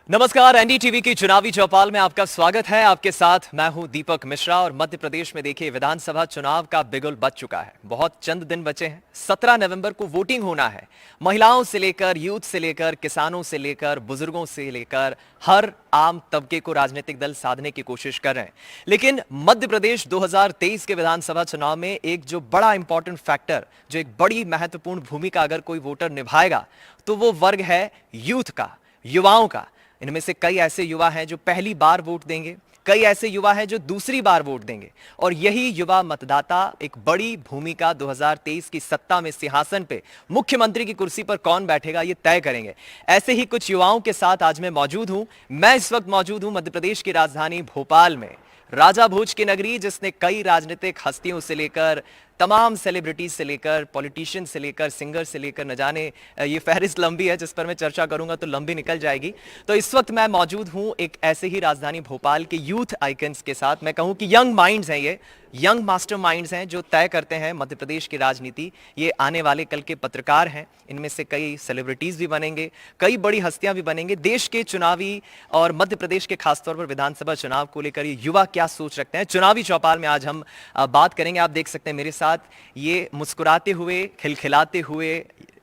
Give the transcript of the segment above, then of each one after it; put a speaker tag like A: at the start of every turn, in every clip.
A: नमस्कार, एनडीटीवी की चुनावी चौपाल में आपका स्वागत है। आपके साथ मैं हूं दीपक मिश्रा। और मध्य प्रदेश में देखिए, विधानसभा चुनाव का बिगुल बज चुका है। बहुत चंद दिन बचे हैं। 17 नवंबर को वोटिंग होना है। महिलाओं से लेकर यूथ से लेकर किसानों से लेकर बुजुर्गों से लेकर हर आम तबके को राजनीतिक दल साधने की कोशिश कर रहे हैं। लेकिन मध्य प्रदेश 2023 के विधानसभा चुनाव में एक जो बड़ा इंपॉर्टेंट फैक्टर, जो एक बड़ी महत्वपूर्ण भूमिका अगर कोई वोटर निभाएगा, तो वो वर्ग है यूथ का, युवाओं का। इनमें से कई ऐसे युवा हैं जो पहली बार वोट देंगे, कई ऐसे युवा हैं जो दूसरी बार वोट देंगे। और यही युवा मतदाता एक बड़ी भूमिका 2023 की सत्ता में सिंहासन पे मुख्यमंत्री की कुर्सी पर कौन बैठेगा ये तय करेंगे। ऐसे ही कुछ युवाओं के साथ आज मैं मौजूद हूं। मैं इस वक्त मौजूद हूं मध्य प्रदेश की राजधानी भोपाल में, राजा भोज की नगरी, जिसने कई राजनीतिक हस्तियों से लेकर तमाम सेलिब्रिटीज से लेकर पॉलिटिशियन से लेकर सिंगर से लेकर, न जाने ये फहरिस्त लंबी है, जिस पर मैं चर्चा करूंगा तो लंबी निकल जाएगी। तो इस वक्त मैं मौजूद हूं एक ऐसे ही राजधानी भोपाल के यूथ आइकन्स के साथ। मैं कहूं कि यंग माइंड्स हैं, ये यंग मास्टरमाइंड्स हैं जो तय करते हैं मध्य प्रदेश की राजनीति। ये आने वाले कल के पत्रकार हैं। इनमें से कई सेलिब्रिटीज भी बनेंगे, कई बड़ी हस्तियां भी बनेंगे। देश के चुनावी और मध्य प्रदेश के खासतौर पर विधानसभा चुनाव को लेकर ये युवा क्या सोच रखते हैं, चुनावी चौपाल में आज हम बात करेंगे। आप देख सकते हैं मेरे साथ ये मुस्कुराते हुए, खिलखिलाते हुए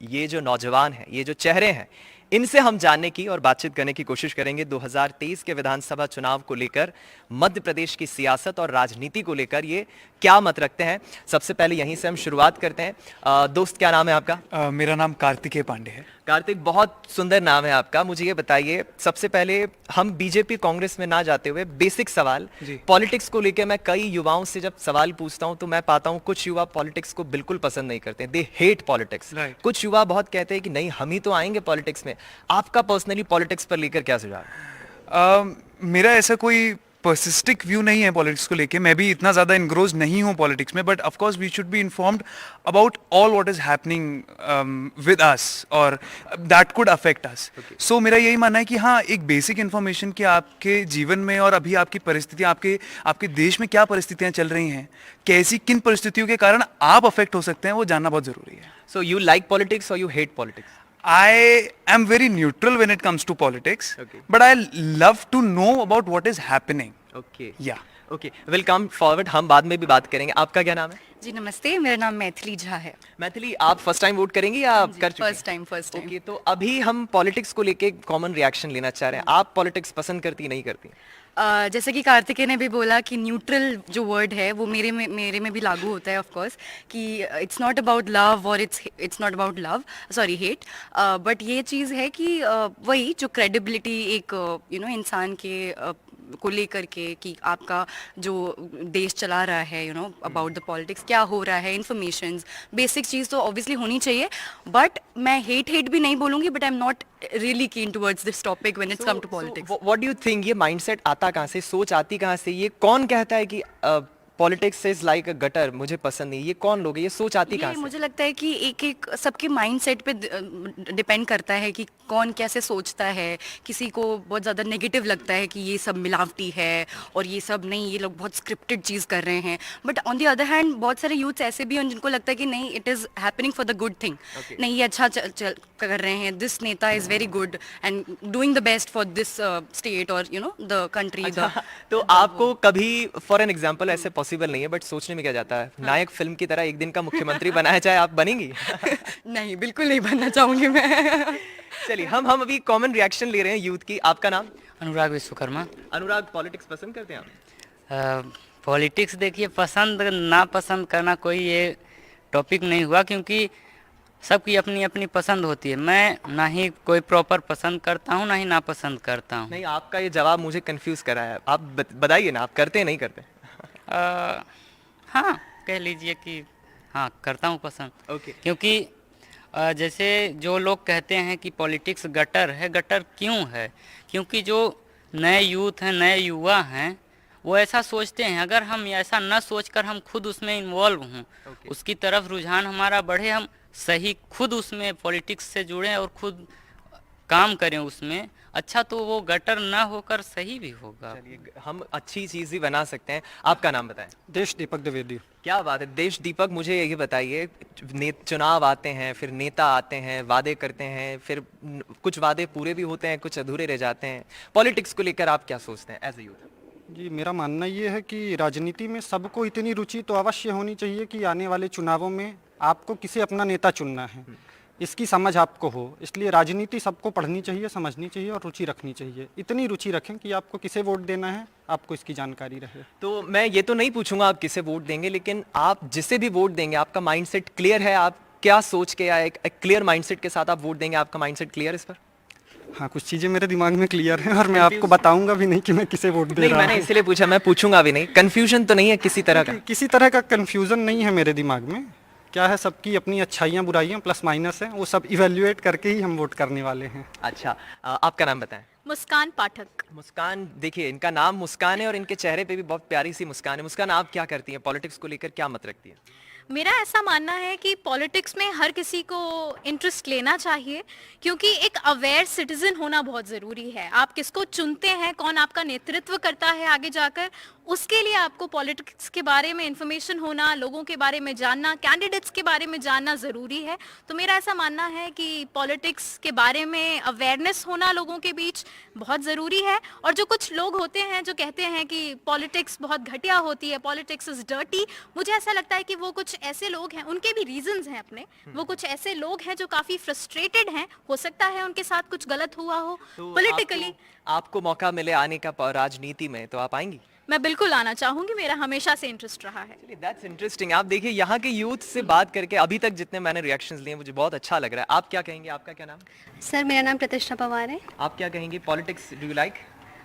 A: ये जो नौजवान हैं, ये जो चेहरे हैं, इनसे हम जानने की और बातचीत करने की कोशिश करेंगे 2023 के विधानसभा चुनाव को लेकर, मध्य प्रदेश की सियासत और राजनीति को लेकर ये क्या मत रखते हैं। सबसे पहले यहीं से हम शुरुआत करते हैं। दोस्त, क्या नाम है आपका?
B: मेरा नाम कार्तिकेय पांडे है।
A: कार्तिक, बहुत सुंदर नाम है आपका। मुझे ये बताइए, सबसे पहले हम बीजेपी कांग्रेस में ना जाते हुए बेसिक सवाल, पॉलिटिक्स को लेकर मैं कई युवाओं से जब सवाल पूछता हूं तो मैं पाता हूं कुछ युवा पॉलिटिक्स को बिल्कुल पसंद नहीं करते, दे हेट पॉलिटिक्स। कुछ युवा बहुत कहते हैं कि नहीं, हम ही तो आएंगे पॉलिटिक्स में। आपका पर्सनली पॉलिटिक्स पर लेकर क्या सुझाव है?
B: मेरा ऐसा कोई पर्सिस्टिक व्यू नहीं है पॉलिटिक्स को लेके। मैं भी इतना ज़्यादा इनग्रोज नहीं हूँ पॉलिटिक्स में, but of course we should be informed about all what is happening with us और that could affect us. So मेरा यही मानना है कि हाँ, एक बेसिक इन्फॉर्मेशन कि आपके जीवन में और अभी आपकी परिस्थितियाँ, आपके आपके देश में क्या परिस्थितियाँ चल रही हैं, कैसी किन परिस्थितियों के कारण आप अफेक्ट हो सकते हैं, वो जानना बहुत ज़रूरी है।
A: सो यू लाइक पॉलिटिक्स और you hate politics?
B: I am very neutral when it comes to politics, but I love to know about what is happening.
A: Okay.
B: Yeah.
A: Okay. We'll come forward. हम बाद में भी बात करेंगे। आपका क्या नाम है?
C: जी नमस्ते, मेरा नाम मैथिली झा है।
A: मैथिली, आप फर्स्ट टाइम वोट करेंगी या आप कर चुके हैं?
C: First time.
A: ओके, तो अभी हम पॉलिटिक्स को लेके कॉमन रिएक्शन लेना चाह रहे हैं। आप पॉलिटिक्स पसंद करती नहीं करती?
C: जैसे कि कार्तिकेय ने भी बोला कि न्यूट्रल जो वर्ड है वो मेरे में भी लागू होता है ऑफ कोर्स, कि इट्स नॉट अबाउट लव और it's not about love, sorry hate. But ये चीज़ है कि वही जो क्रेडिबिलिटी एक इंसान के को लेकर के, कि आपका जो देश चला रहा है, अबाउट द पॉलिटिक्स क्या हो रहा है, इन्फॉर्मेशन बेसिक चीज़ तो ऑब्वियसली होनी चाहिए। बट मैं हेट भी नहीं बोलूँगी, but I am not really keen towards this topic when it's come to politics.
A: What do you think, ये माइंडसेट आता कहाँ से, सोच आती कहाँ से? ये कौन कहता है कि politics is like a gutter, मुझे पसंद नहीं? ये कौन लोग है? ये सोच आती कहाँ से?
C: मुझे लगता है कि एक सबके माइंडसेट पे डिपेंड करता है कि कौन कैसे सोचता है। किसी को बहुत ज़्यादा नेगेटिव लगता है कि ये सब मिलावटी है और ये सब नहीं, ये लोग बहुत स्क्रिप्टेड चीज़ कर रहे हैं। But on the other hand बहुत सारे यूथ्स ऐसे भी हैं जिनको लगता है कि नहीं, it is happening for the good thing. नहीं, ये अच्छा कर रहे हैं, दिस नेता is very good and doing the best for this state और द कंट्री।
A: तो आपको कभी फॉर एन एग्जाम्पल ऐसे पॉसिबल नहीं है, बट सोचने में क्या जाता है, नायक फिल्म की तरह एक दिन का मुख्यमंत्री बनाया जाए, आप बनेंगी?
C: नहीं, बिल्कुल नहीं बनना चाहूंगी मैं।
A: चलिए, हम अभी कॉमन रिएक्शन ले रहे हैं यूथ की। आपका नाम?
D: अनुराग विश्वकर्मा।
A: अनुराग, पॉलिटिक्स पसंद करते हैं आप?
D: पॉलिटिक्स देखिए, पसंद ना पसंद करना कोई ये टॉपिक नहीं हुआ, क्योंकि सबकी अपनी अपनी पसंद होती है। मैं ना ही कोई प्रॉपर पसंद करता हूँ, ना ही नापसंद करता हूँ।
A: नहीं, आपका ये जवाब मुझे कंफ्यूज करा है। आप बताइए ना, आप करते हैं नहीं करते?
D: हाँ, कह लीजिए कि हाँ, करता हूँ पसंद।
A: ओके।
D: क्योंकि जैसे जो लोग कहते हैं कि पॉलिटिक्स गटर है, गटर क्यों है? क्योंकि जो नए यूथ हैं, नए युवा हैं, वो ऐसा सोचते हैं। अगर हम ऐसा न सोचकर हम खुद उसमें इन्वॉल्व हों, उसकी तरफ रुझान हमारा बढ़े, हम सही खुद उसमें पॉलिटिक्स से जुड़ें और खुद काम करें उसमें अच्छा, तो वो गटर ना होकर सही भी होगा।
A: चलिए, हम अच्छी चीज ही बना सकते हैं। आपका नाम बताएं।
E: देश दीपक द्विवेदी।
A: क्या बात है देश दीपक, मुझे ये बताइए, चुनाव आते हैं, फिर नेता आते हैं, वादे करते हैं, फिर कुछ वादे पूरे भी होते हैं, कुछ अधूरे रह जाते हैं। पॉलिटिक्स को लेकर आप क्या सोचते हैं एज ए यूथ?
E: जी, मेरा मानना ये है कि राजनीति में सबको इतनी रुचि तो अवश्य होनी चाहिए कि आने वाले चुनावों में आपको किसे अपना नेता चुनना है, इसकी समझ आपको हो। इसलिए राजनीति सबको पढ़नी चाहिए, समझनी चाहिए और रुचि रखनी चाहिए। इतनी रुचि रखें कि आपको किसे वोट देना है, आपको इसकी जानकारी रहे।
A: तो मैं ये तो नहीं पूछूंगा आप किसे वोट देंगे, लेकिन आप जिसे भी वोट देंगे आपका माइंडसेट क्लियर है? आप क्या सोच के या एक क्लियर माइंडसेट के साथ आप वोट देंगे? आपका माइंडसेट क्लियर है इस पर?
E: हाँ, कुछ चीज़ें मेरे दिमाग में क्लियर हैं और मैं आपको बताऊंगा भी नहीं कि मैं किसे वोट दे
A: नहीं,
E: रहा
A: मैंने
E: हूँ।
A: इसलिए पूछा, मैं पूछूंगा भी नहीं। कंफ्यूजन तो नहीं है किसी तरह का?
E: किसी तरह का कन्फ्यूज़न नहीं है मेरे दिमाग में। क्या है, सबकी अपनी अच्छाइयाँ बुराइयाँ प्लस माइनस हैं, वो सब इवेल्युएट करके ही हम वोट करने वाले हैं।
A: अच्छा, आपका नाम बताएं।
F: मुस्कान पाठक।
A: मुस्कान, देखिए इनका नाम मुस्कान है और इनके चेहरे पे भी बहुत प्यारी सी मुस्कान है। मुस्कान, आप क्या करती हैं? पॉलिटिक्स को लेकर क्या मत रखती है?
F: मेरा ऐसा मानना है कि पॉलिटिक्स में हर किसी को इंटरेस्ट लेना चाहिए, क्योंकि एक अवेयर सिटीजन होना बहुत ज़रूरी है। आप किसको चुनते हैं, कौन आपका नेतृत्व करता है आगे जाकर, उसके लिए आपको पॉलिटिक्स के बारे में इंफॉर्मेशन होना, लोगों के बारे में जानना, कैंडिडेट्स के बारे में जानना ज़रूरी है। तो मेरा ऐसा मानना है कि पॉलिटिक्स के बारे में अवेयरनेस होना लोगों के बीच बहुत ज़रूरी है। और जो कुछ लोग होते हैं जो कहते हैं कि पॉलिटिक्स बहुत घटिया होती है, पॉलिटिक्स इज़ डर्टी, मुझे ऐसा लगता है कि वो कुछ ऐसे लोग हैं, उनके भी रीजंस हैं अपने। वो कुछ ऐसे लोग हैं जो काफ़ी फ्रस्ट्रेटेड हैं, हो सकता है उनके साथ कुछ गलत हुआ हो
A: तो
F: पॉलिटिकली।
A: आपको मौका मिले आने का राजनीति में, तो आप आएंगी?
F: मैं बिल्कुल आना चाहूँगी, मेरा हमेशा से इंटरेस्ट रहा है।
A: That's interesting. आप देखिए यहाँ के यूथ से बात करके अभी तक जितने मैंने रिएक्शंस लिए मुझे बहुत अच्छा लग रहा है। आप क्या कहेंगे? आपका क्या नाम?
G: सर, मेरा नाम प्रतिष्ठा पवार है।
A: आप क्या कहेंगे? Politics do you like?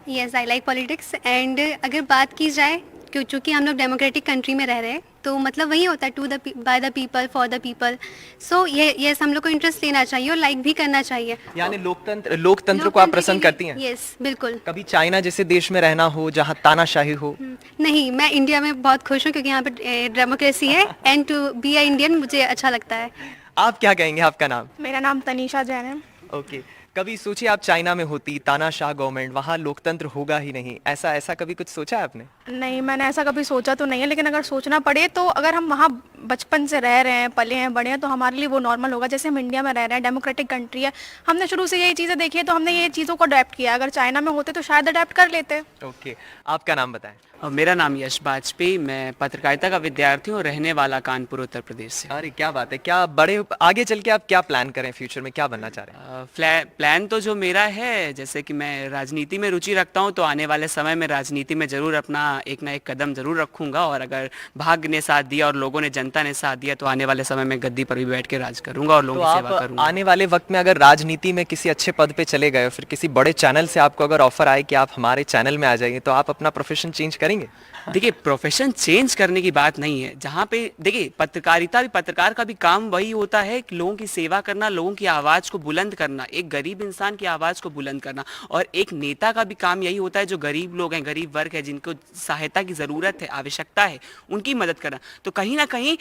G: Yes, I like politics. And अगर बात की जाए, क्योंकि हम लोग डेमोक्रेटिक कंट्री में रह रहे हैं, तो मतलब वही होता है, to the by the people for the people. So ये हम लोग को इंटरेस्ट लेना चाहिए और लाइक भी करना चाहिए।
A: यानी लोकतंत्र को आप पसंद करती हैं?
G: यस, बिल्कुल।
A: कभी चाइना जैसे देश में रहना हो जहाँ तानाशाही हो?
G: नहीं, मैं इंडिया में बहुत खुश हूँ क्योंकि यहाँ पे डेमोक्रेसी है and to be a Indian मुझे अच्छा लगता है।
A: आप क्या कहेंगे? आपका नाम?
H: मेरा नाम तनीषा जैन है।
A: ओके, कभी सोचिए आप चाइना में होती, तानाशाह गवर्नमेंट, वहाँ लोकतंत्र होगा ही नहीं, ऐसा कभी कुछ सोचा है आपने?
H: नहीं, मैंने ऐसा कभी सोचा तो नहीं है, लेकिन अगर सोचना पड़े तो अगर हम वहाँ बचपन से रह रहे हैं, पले हैं, बड़े हैं, तो हमारे लिए वो नॉर्मल होगा। जैसे हम इंडिया में रह रहे हैं, डेमोक्रेटिक कंट्री है, हमने शुरू से यही चीज़ें देखी है, तो हमने ये चीज़ों को अडेप्ट किया। अगर चाइना में होते तो शायद अडेप्ट कर लेते।
A: ओके, आपका नाम बताएं।
I: मेरा नाम यश बाजपेयी, मैं पत्रकारिता का विद्यार्थी हूँ, रहने वाला कानपुर उत्तर प्रदेश से।
A: अरे क्या बात है! क्या बड़े आगे चल के आप क्या प्लान करें, फ्यूचर में क्या बनना चाह रहे हैं?
I: प्लान तो जो मेरा है, जैसे कि मैं राजनीति में रुचि रखता हूँ, तो आने वाले समय में राजनीति में ज़रूर अपना एक ना एक कदम ज़रूर रखूँगा। और अगर भाग्य ने साथ दिया और लोगों ने, जनता ने साथ दिया, तो आने वाले समय में गद्दी पर भी बैठ के राज करूँगा और लोगों की सेवा
A: आप
I: करूँगा।
A: आने वाले वक्त में अगर राजनीति में किसी अच्छे पद पे चले गए और फिर किसी बड़े चैनल से आपको अगर ऑफर आए कि आप हमारे चैनल में आ जाइए, तो आप अपना प्रोफेशन चेंज करेंगे?
I: देखिए, प्रोफेशन चेंज करने की बात नहीं है। जहाँ पे देखिए, पत्रकार का भी काम वही होता है कि लोगों की सेवा करना, लोगों की आवाज़ को बुलंद करना, एक गरीब इंसान की आवाज़ को बुलंद करना। और एक नेता का भी काम यही होता है, जो गरीब लोग हैं, गरीब वर्ग है, जिनको सहायता की ज़रूरत है, आवश्यकता है, उनकी मदद करना। तो कहीं ना कहीं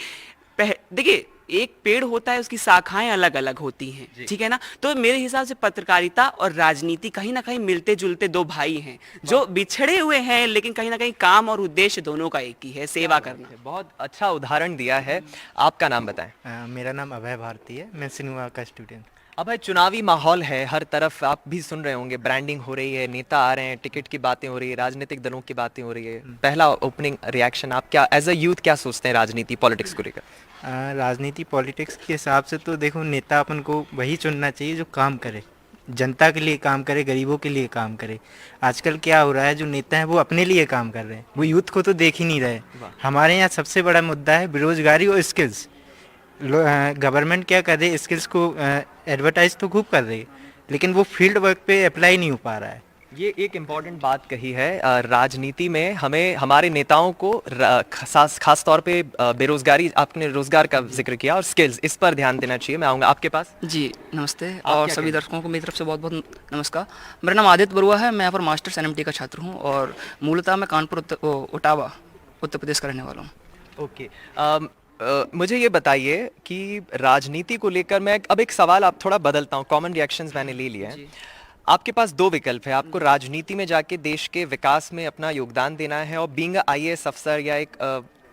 I: देखिए, एक पेड़ होता है, उसकी शाखाएं अलग अलग होती हैं, ठीक है ना। तो मेरे हिसाब से पत्रकारिता और राजनीति कहीं ना कहीं मिलते जुलते दो भाई हैं, जो बिछड़े हुए हैं, लेकिन कहीं ना कहीं काम और उद्देश्य दोनों का एक ही है, सेवा करना।
A: बहुत अच्छा उदाहरण दिया है। आपका नाम बताएं।
J: मेरा नाम अभय भारती है, मैं सिनेमा का स्टूडेंट।
A: अब है चुनावी माहौल है, हर तरफ आप भी सुन रहे होंगे, ब्रांडिंग हो रही है, नेता आ रहे हैं, टिकट की बातें हो रही है, राजनीतिक दलों की बातें हो रही है। पहला ओपनिंग रिएक्शन, आप क्या एज अ यूथ क्या सोचते हैं राजनीति पॉलिटिक्स को लेकर?
J: राजनीति पॉलिटिक्स के हिसाब से तो देखो, नेता अपन को वही चुनना चाहिए जो काम करे, जनता के लिए काम करे, गरीबों के लिए काम करे। आजकल क्या हो रहा है, जो नेता हैं वो अपने लिए काम कर रहे हैं, वो यूथ को तो देख ही नहीं रहे। हमारे यहाँ सबसे बड़ा मुद्दा है बेरोजगारी और स्किल्स। गवर्नमेंट क्या कर रही है, स्किल्स को एडवर्टाइज तो खूब कर रही है, लेकिन वो फील्ड वर्क पे अप्लाई नहीं हो पा रहा है।
A: ये एक इम्पॉर्टेंट बात कही है। राजनीति में हमें, हमारे नेताओं को खास तौर पे बेरोजगारी, आपने रोजगार का जिक्र किया, और स्किल्स, इस पर ध्यान देना चाहिए। मैं आऊँगा आपके पास।
K: जी नमस्ते, और सभी दर्शकों को मेरी तरफ से बहुत बहुत नमस्कार। मेरा नाम आदित्य बरुआ है, मैं यहाँ पर मास्टर्स एनएमटी का छात्र हूँ और मूलतः मैं कानपुर ओटावा उत्तर प्रदेश का रहने वाला हूँ।
A: ओके, मुझे ये बताइए कि राजनीति को लेकर मैं अब एक सवाल आप थोड़ा बदलता हूँ, कॉमन रिएक्शंस मैंने ले लिए हैं। आपके पास दो विकल्प है, आपको राजनीति में जाके देश के विकास में अपना योगदान देना है और बीइंग आईएएस अफसर या एक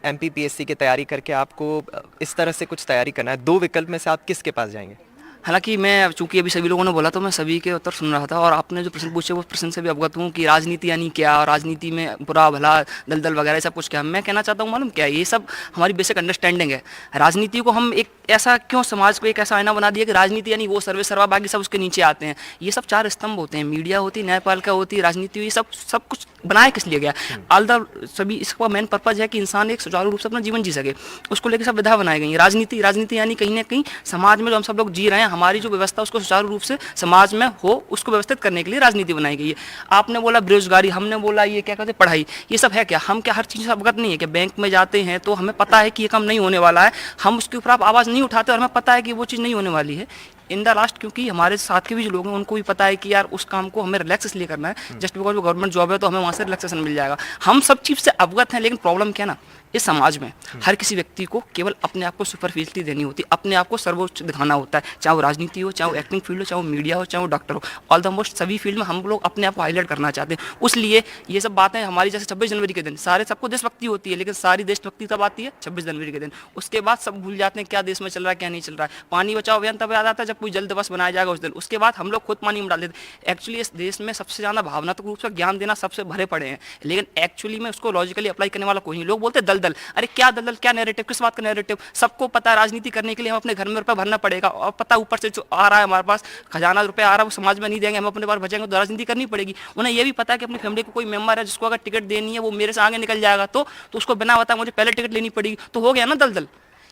A: एमपीपीएससी की तैयारी करके आपको इस तरह से कुछ तैयारी करना है। दो विकल्प में से आप किसके पास जाएंगे?
K: हालांकि मैं चूंकि अभी सभी लोगों ने बोला तो मैं सभी के उत्तर सुन रहा था और आपने जो प्रश्न पूछे वो प्रश्न से भी अवगत हूँ कि राजनीति यानी क्या, और राजनीति में बुरा भला दलदल वगैरह सब कुछ क्या। मैं कहना चाहता हूँ मालूम क्या है, ये सब हमारी बेसिक अंडरस्टैंडिंग है। राजनीति को हम एक ऐसा क्यों समाज को एक ऐसा आईना बना दिया कि राजनीति यानी वो सर्वे सर्वा बाकी सब उसके नीचे आते हैं। ये सब चार स्तंभ होते हैं, मीडिया होती, न्यायपालिका होती, राजनीति हुई, सब कुछ बनाया किस लिए गया? ऑल द सभी इसका मेन पर्पज है कि इंसान एक सुचारू रूप से अपना जीवन जी सके, उसको लेकर सब विधा बनाई गई है। राजनीति यानी कहीं ना कहीं समाज में जो हम सब लोग जी रहे हैं, हमारी जो व्यवस्था उसको सुचारू रूप से समाज में हो उसको व्यवस्थित करने के लिए राजनीति बनाई गई है। आपने बोला बेरोजगारी, हमने बोला ये क्या कहते हैं पढ़ाई, ये सब है क्या? हम क्या हर चीज़ से अवगत नहीं है कि बैंक में जाते हैं तो हमें पता है कि ये काम नहीं होने वाला है, हम उसके ऊपर आप आवाज़ नहीं उठाते और हमें पता है कि वो चीज़ नहीं होने वाली है। इन द लास्ट क्योंकि हमारे साथ के भी जो लोग हैं उनको भी पता है कि यार उस काम को हमें रिलैक्स इसलिए करना है जस्ट बिकॉज वो गवर्नमेंट जॉब है तो हमें वहाँ से रिलैक्सेशन मिल जाएगा। हम सब चीज़ से अवगत हैं, लेकिन प्रॉब्लम क्या ना, इस समाज में हर किसी व्यक्ति को केवल अपने आप को सुपरफिशियलिटी देनी होती है, अपने आप को सर्वोच्च दिखाना होता है, चाहे वो राजनीति हो, चाहे वो एक्टिंग फील्ड हो, चाहे वो मीडिया हो, चाहे वो डॉक्टर हो। ऑल द मोस्ट सभी फील्ड में हम लोग अपने आप को हाईलाइट करना चाहते हैं। उसलिए ये सब बातें हमारी जैसे 26 जनवरी के दिन सारे सबको देशभक्ति होती है, लेकिन सारी देशभक्ति तब आती है 26 जनवरी के दिन। उसके बाद सब भूल जाते हैं क्या देश में चल रहा है क्या नहीं चल रहा है। पानी बचाओ अभियान तब याद आता है जब कोई जल दिवस बनाया जाएगा उस दिन। उसके बाद हम लोग खुद पानी में डाल देते हैं। एक्चुअली इस देश में सबसे ज़्यादा भावनात्मक रूप से ज्ञान देना सबसे भरे पड़े हैं, लेकिन एक्चुअली में उसको लॉजिकली अप्लाई करने वाला कोई नहीं। लोग बोलते दलदल, अरे क्या दलदल, क्या नैरेटिव, किस बात का नैरेटिव? सबको पता है राजनीति करने के लिए हम अपने घर में रुपया भरना पड़ेगा और पता ऊपर से जो आ रहा है हमारे पास खजाना रुपया आ रहा है वो समाज में नहीं देंगे, हम अपने पास बचेंगे तो राजनीति करनी पड़ेगी। उन्हें ये भी पता है कि अपनी फैमिली को कोई मेंबर है जिसको अगर टिकट देनी है वो मेरे से आगे निकल जाएगा तो उसको बिना बता मुझे पहले टिकट लेनी पड़ेगी, तो हो गया ना दलदल।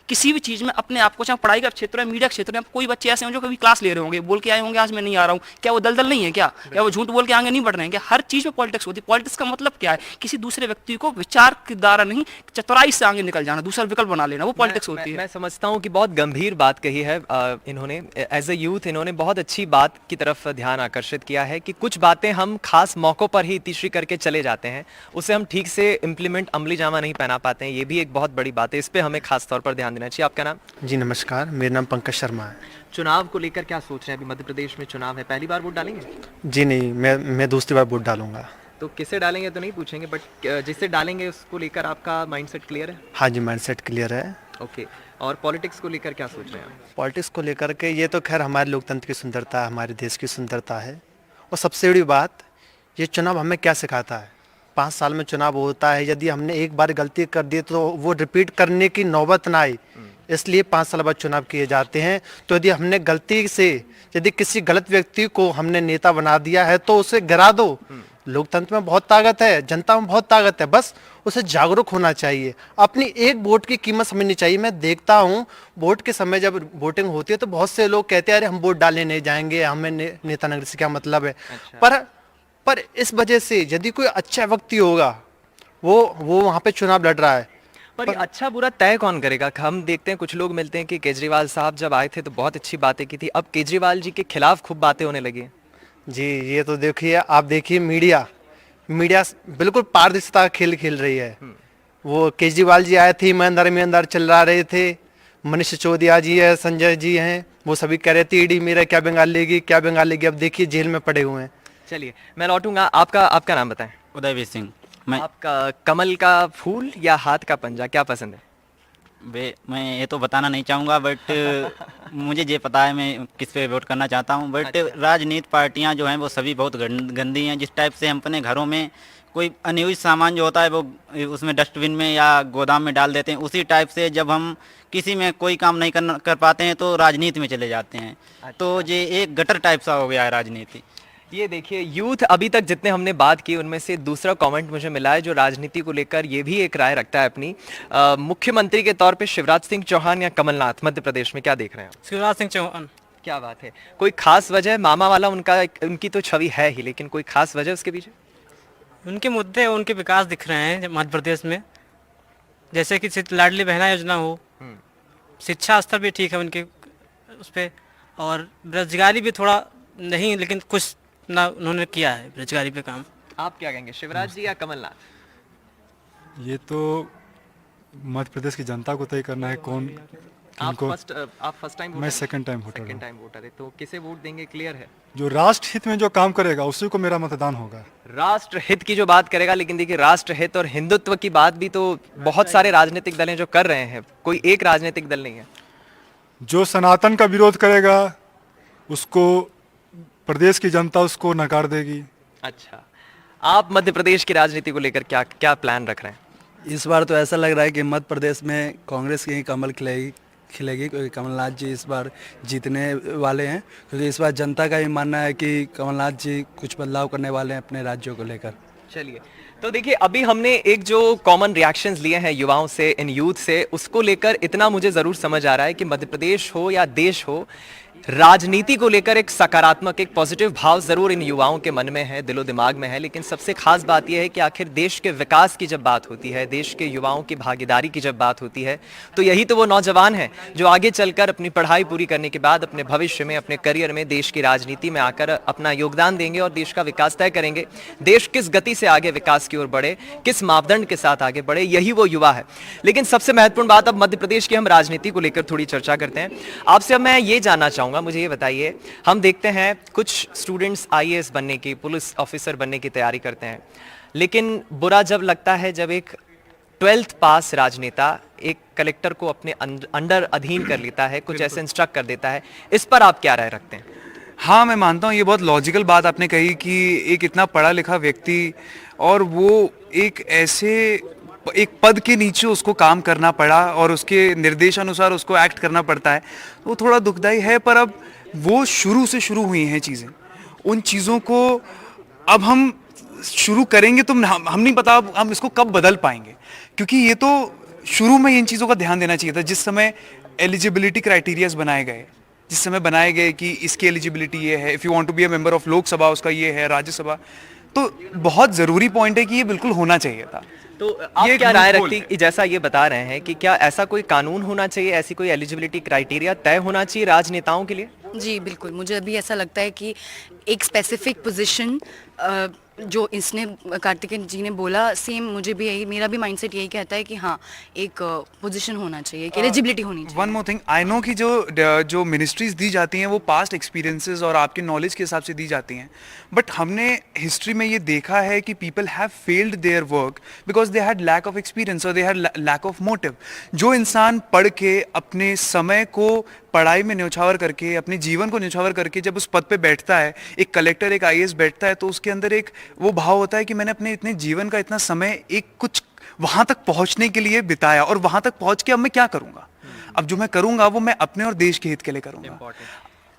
K: किसी भी चीज़ में अपने आप को, चाहे पढ़ाई का क्षेत्र है, मीडिया क्षेत्र है, कोई बच्चे ऐसे हैं जो कभी क्लास ले रहे होंगे, बोल के आए होंगे आज मैं नहीं आ रहा हूँ, क्या वो दलदल नहीं है क्या? या वो झूठ बोल के आगे नहीं बढ़ रहे हैं क्या? हर चीज़ में पॉलिटिक्स होती है। पॉलिटिक्स का मतलब क्या है? किसी दूसरे व्यक्ति को विचार के द्वारा नहीं, चतुराई से आगे निकल जाना, दूसरा विकल्प बना लेना, वो पॉलिटिक्स होती है।
A: मैं समझता हूँ कि बहुत गंभीर बात कही है इन्होंने। एज ए यूथ इन्होंने बहुत अच्छी बात की तरफ ध्यान आकर्षित किया है कि कुछ बातें हम खास मौक़ों पर ही तीसरी करके चले जाते हैं, उसे हम ठीक से इम्प्लीमेंट अमली जामा नहीं पहना पाते हैं। ये भी एक बहुत बड़ी बात है, इस पर हमें खास तौर पर ध्यान देना चाहिए। आपका नाम?
L: जी नमस्कार, मेरा नाम पंकज शर्मा है।
A: चुनाव को लेकर क्या सोच रहे हैं? अभी मध्य प्रदेश में चुनाव है, पहली बार वोट डालेंगे?
L: जी नहीं, मैं दूसरी बार वोट डालूंगा।
A: तो किसे डालेंगे तो नहीं पूछेंगे, बट जिसे डालेंगे उसको लेकर आपका माइंडसेट क्लियर है?
L: हाँ जी, माइंडसेट क्लियर है।
A: ओके, और पॉलिटिक्स को लेकर क्या सोच रहे हैं?
L: पॉलिटिक्स को लेकर के ये तो खैर हमारे लोकतंत्र की सुंदरता है, हमारे देश की सुंदरता है। और सबसे बड़ी बात, ये चुनाव हमें क्या सिखाता है? 5 साल में चुनाव होता है, यदि हमने एक बार गलती कर दी तो वो रिपीट करने की नौबत ना आए, इसलिए 5 साल बाद चुनाव किए जाते हैं। तो यदि हमने गलती से यदि किसी गलत व्यक्ति को हमने नेता बना दिया है तो उसे गिरा दो। लोकतंत्र में बहुत ताकत है, जनता में बहुत ताकत है, बस उसे जागरूक होना चाहिए। अपनी एक वोट की कीमत समझनी चाहिए। मैं देखता हूँ वोट के समय जब वोटिंग होती है तो बहुत से लोग कहते हैं अरे हम वोट डालने नहीं जाएंगे, हमें नेता नगर से क्या मतलब है। अच्छा। पर इस वजह से यदि कोई अच्छा व्यक्ति होगा, वो वहाँ पे चुनाव लड़ रहा है,
A: पर ये अच्छा बुरा तय कौन करेगा? हम देखते हैं कुछ लोग मिलते हैं कि केजरीवाल साहब जब आए थे तो बहुत अच्छी बातें की थी, अब केजरीवाल जी के खिलाफ खूब बातें होने लगी हैं।
L: जी ये तो देखिए, आप देखिए मीडिया बिल्कुल पारदर्शिता का खेल खेल रही है। वो केजरीवाल जी आए थे, ईमानदार चला रहे थे। मनीष सिसोदिया जी है, संजय जी हैं, वो सभी कह रहे थे ईडी मेरा क्या बंगाल लेगी, क्या बंगाल लेगी। अब देखिए जेल में पड़े हुए हैं।
A: चलिए मैं लौटूंगा, आपका नाम बताएं।
M: उदयवीर सिंह।
A: आपका कमल का फूल या हाथ का पंजा, क्या पसंद है?
M: मैं ये तो बताना नहीं चाहूँगा, बट मुझे ये पता है मैं किस पे वोट करना चाहता हूँ। बट अच्छा। राजनीतिक पार्टियाँ जो हैं वो सभी बहुत गंदी हैं। जिस टाइप से हम अपने घरों में कोई अनयूज सामान जो होता है वो उसमें डस्टबिन में या गोदाम में डाल देते हैं, उसी टाइप से जब हम किसी में कोई काम नहीं कर पाते हैं तो राजनीति में चले जाते हैं। अच्छा। तो ये एक गटर टाइप सा हो गया है राजनीति।
A: ये देखिए यूथ, अभी तक जितने हमने बात की उनमें से दूसरा कमेंट मुझे मिला है जो राजनीति को लेकर ये भी एक राय रखता है अपनी। मुख्यमंत्री के तौर पे शिवराज सिंह चौहान या कमलनाथ मध्य प्रदेश में, क्या देख रहे हैं आप?
N: शिवराज सिंह चौहान।
A: क्या बात है, कोई खास वजह? मामा वाला उनकी तो छवि है ही, लेकिन कोई खास वजह उसके पीछे?
N: उनके मुद्दे, उनके विकास दिख रहे हैं मध्य प्रदेश में, जैसे कि लाडली बहना योजना हो, शिक्षा स्तर भी ठीक है उनके उस पर, और बेरोजगारी भी थोड़ा नहीं, लेकिन कुछ ना उन्होंने किया है बेरोजगारी पे काम।
A: आप क्या कहेंगे, शिवराज जी या कमलनाथ?
O: ये तो मध्य प्रदेश की जनता को तय करना है कौन
A: आप
O: किनको।
A: फर्स्ट टाइम
O: मैं सेकंड टाइम वोटर
A: सेकंड
O: हूँ।
A: टाइम वोटर है, तो किसे वोट देंगे क्लियर है?
O: जो राष्ट्र हित में जो काम करेगा उसी को मेरा मतदान होगा।
A: राष्ट्र हित की जो बात करेगा, लेकिन देखिए राष्ट्र हित और हिंदुत्व की बात भी तो बहुत सारे राजनीतिक दल हैं जो कर रहे हैं, कोई एक राजनीतिक दल नहीं है।
O: जो सनातन का विरोध करेगा उसको प्रदेश की जनता उसको नकार देगी।
A: अच्छा, आप मध्य प्रदेश की राजनीति को लेकर क्या क्या प्लान रख रहे हैं?
P: इस बार तो ऐसा लग रहा है कि मध्य प्रदेश में कांग्रेस की ही कमल खिलेगी क्योंकि कमलनाथ जी इस बार जीतने वाले हैं, क्योंकि इस बार जनता का ही मानना है कि कमलनाथ जी कुछ बदलाव करने वाले हैं अपने राज्यों को लेकर।
A: चलिए, तो देखिए अभी हमने एक जो कॉमन रिएक्शंस लिए हैं युवाओं से, इन यूथ से, उसको लेकर इतना मुझे जरूर समझ आ रहा है कि मध्य प्रदेश हो या देश हो, राजनीति को लेकर एक सकारात्मक, एक पॉजिटिव भाव जरूर इन युवाओं के मन में है, दिलो दिमाग में है। लेकिन सबसे खास बात यह है कि आखिर देश के विकास की जब बात होती है, देश के युवाओं की भागीदारी की जब बात होती है, तो यही तो वो नौजवान हैं जो आगे चलकर अपनी पढ़ाई पूरी करने के बाद अपने भविष्य में, अपने करियर में देश की राजनीति में आकर अपना योगदान देंगे और देश का विकास तय करेंगे। देश किस गति से आगे विकास की ओर बढ़े, किस मापदंड के साथ आगे बढ़े, यही वो युवा है। लेकिन सबसे महत्वपूर्ण बात, अब मध्य प्रदेश की हम राजनीति को लेकर थोड़ी चर्चा करते हैं। आपसे अब मैं ये जानना चाहूंगा, मुझे ये बताइए, हम देखते हैं कुछ स्टूडेंट्स आईएएस बनने की, पुलिस ऑफिसर बनने की तैयारी करते हैं, लेकिन बुरा जब लगता है जब एक 12th पास राजनेता एक कलेक्टर को अपने अंडर अधीन कर लेता है, कुछ ऐसे इंस्ट्रक्ट कर देता है। इस पर आप क्या राय रखते हैं?
B: हाँ, मैं मानता हूँ ये बहुत लॉजिकल बात आपने कही कि एक इतना पढ़ा लिखा व्यक्ति और वो एक पद के नीचे उसको काम करना पड़ा और उसके निर्देशानुसार उसको एक्ट करना पड़ता है, वो थोड़ा दुखदाई है। पर अब वो शुरू से शुरू हुई हैं चीज़ें, उन चीज़ों को अब हम शुरू करेंगे तो हम नहीं पता हम इसको कब बदल पाएंगे, क्योंकि ये तो शुरू में इन चीज़ों का ध्यान देना चाहिए था। जिस समय एलिजिबिलिटी क्राइटेरियाज बनाए गए, जिस समय बनाए गए कि इसकी एलिजिबिलिटी ये है, if you want to be a member of Lok Sabha उसका ये है, राज्यसभा, तो बहुत ज़रूरी पॉइंट है कि ये बिल्कुल होना चाहिए था।
A: तो आप क्या राय रखती कि जैसा ये बता रहे हैं कि क्या ऐसा कोई कानून होना चाहिए, ऐसी कोई एलिजिबिलिटी क्राइटेरिया तय होना चाहिए राजनेताओं के लिए?
C: जी बिल्कुल, मुझे अभी ऐसा लगता है कि एक स्पेसिफिक पोजीशन जो इसने कार्तिकेय जी ने बोला, सेम मुझे भी यही, मेरा भी माइंडसेट यही कहता है कि हाँ एक पोजीशन होना चाहिए, एक एलिजिबिलिटी होनी चाहिए।
B: One more thing, I know कि जो मिनिस्ट्रीज दी जाती हैं वो पास्ट एक्सपीरियंसेस और आपके नॉलेज के हिसाब से दी जाती हैं, बट हमने हिस्ट्री में ये देखा है कि people have failed their work because they had lack of experience और they had lack of motive. जो इंसान पढ़ के अपने समय को पढ़ाई में न्यौछावर करके, अपने जीवन को न्यौछावर करके जब उस पद पे बैठता है, एक कलेक्टर, एक आईएएस बैठता है, तो उसके अंदर एक वो भाव होता है कि मैंने अपने इतने जीवन का इतना समय एक कुछ वहां तक पहुंचने के लिए बिताया और वहां तक पहुंच के अब मैं क्या करूंगा, अब जो मैं करूंगा वो मैं अपने और देश के हित के लिए करूंगा।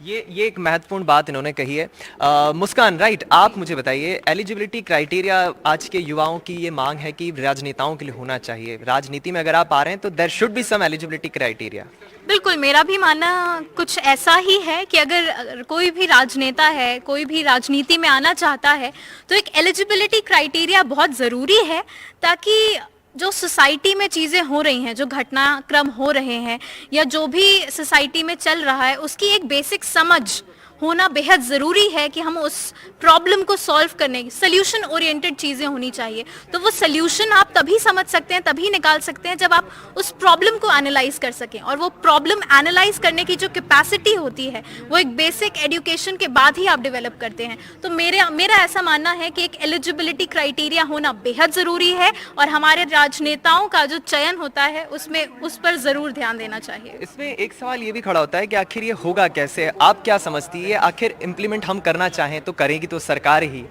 A: ये एक महत्वपूर्ण बात इन्होंने कही है। मुस्कान, राइट, आप मुझे बताइए, एलिजिबिलिटी क्राइटेरिया आज के युवाओं की ये मांग है कि राजनेताओं के लिए होना चाहिए, राजनीति में अगर आप आ रहे हैं तो there should be some eligibility criteria.
F: बिल्कुल, मेरा भी मानना कुछ ऐसा ही है कि अगर कोई भी राजनेता है, कोई भी राजनीति में आना चाहता है, तो एक एलिजिबिलिटी क्राइटेरिया बहुत ज़रूरी है, ताकि जो सोसाइटी में चीज़ें हो रही हैं, जो घटनाक्रम हो रहे हैं या जो भी सोसाइटी में चल रहा है, उसकी एक बेसिक समझ होना बेहद ज़रूरी है कि हम उस प्रॉब्लम को सॉल्व करने की सोल्यूशन ओरिएंटेड चीज़ें होनी चाहिए। तो वो सोल्यूशन आप तभी समझ सकते हैं, तभी निकाल सकते हैं जब आप उस प्रॉब्लम को एनालाइज कर सकें, और वो प्रॉब्लम एनालाइज करने की जो कैपेसिटी होती है वो एक बेसिक एजुकेशन के बाद ही आप डेवलप करते हैं। तो मेरा ऐसा मानना है कि एक एलिजिबिलिटी क्राइटेरिया होना बेहद ज़रूरी है और हमारे राजनेताओं का जो चयन होता है उसमें उस पर ज़रूर ध्यान देना चाहिए।
A: इसमें एक सवाल ये भी खड़ा होता है कि आखिर ये होगा कैसे? आप क्या समझती है, आखिर इम्प्लीमेंट हम करना चाहें तो करेगी तो सरकार ही,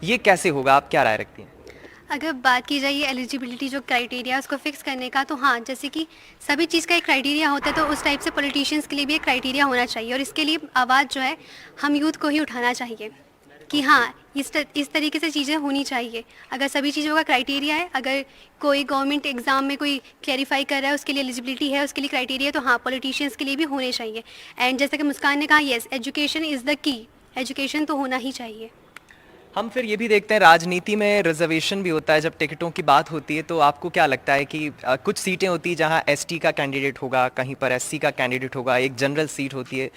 A: ये कैसे होगा, आप क्या राय रखती हैं?
G: अगर बात की जाए ये एलिजिबिलिटी जो क्राइटेरिया उसको फिक्स करने का, तो हाँ, जैसे कि सभी चीज़ का एक क्राइटेरिया होता है, तो उस टाइप से पॉलिटिशियंस के लिए भी एक क्राइटेरिया होना चाहिए, और इसके लिए आवाज़ जो है हम यूथ को ही उठाना चाहिए कि हाँ इस तरीके से चीज़ें होनी चाहिए। अगर सभी चीज़ों का क्राइटेरिया है, अगर कोई गवर्नमेंट एग्ज़ाम में कोई क्लैरिफाई कर रहा है, उसके लिए एलिजिबिलिटी है, उसके लिए क्राइटेरिया, तो हाँ पॉलिटिशियंस के लिए भी होने चाहिए। एंड जैसे कि मुस्कान ने कहा, yes, education is the key, education तो होना ही चाहिए।
A: हम फिर ये भी देखते हैं राजनीति में रिजर्वेशन भी होता है, जब टिकटों की बात होती है, तो आपको क्या लगता है कि कुछ सीटें होती है जहां एसटी का कैंडिडेट होगा, कहीं पर एससी का कैंडिडेट होगा, एक जनरल सीट होती है,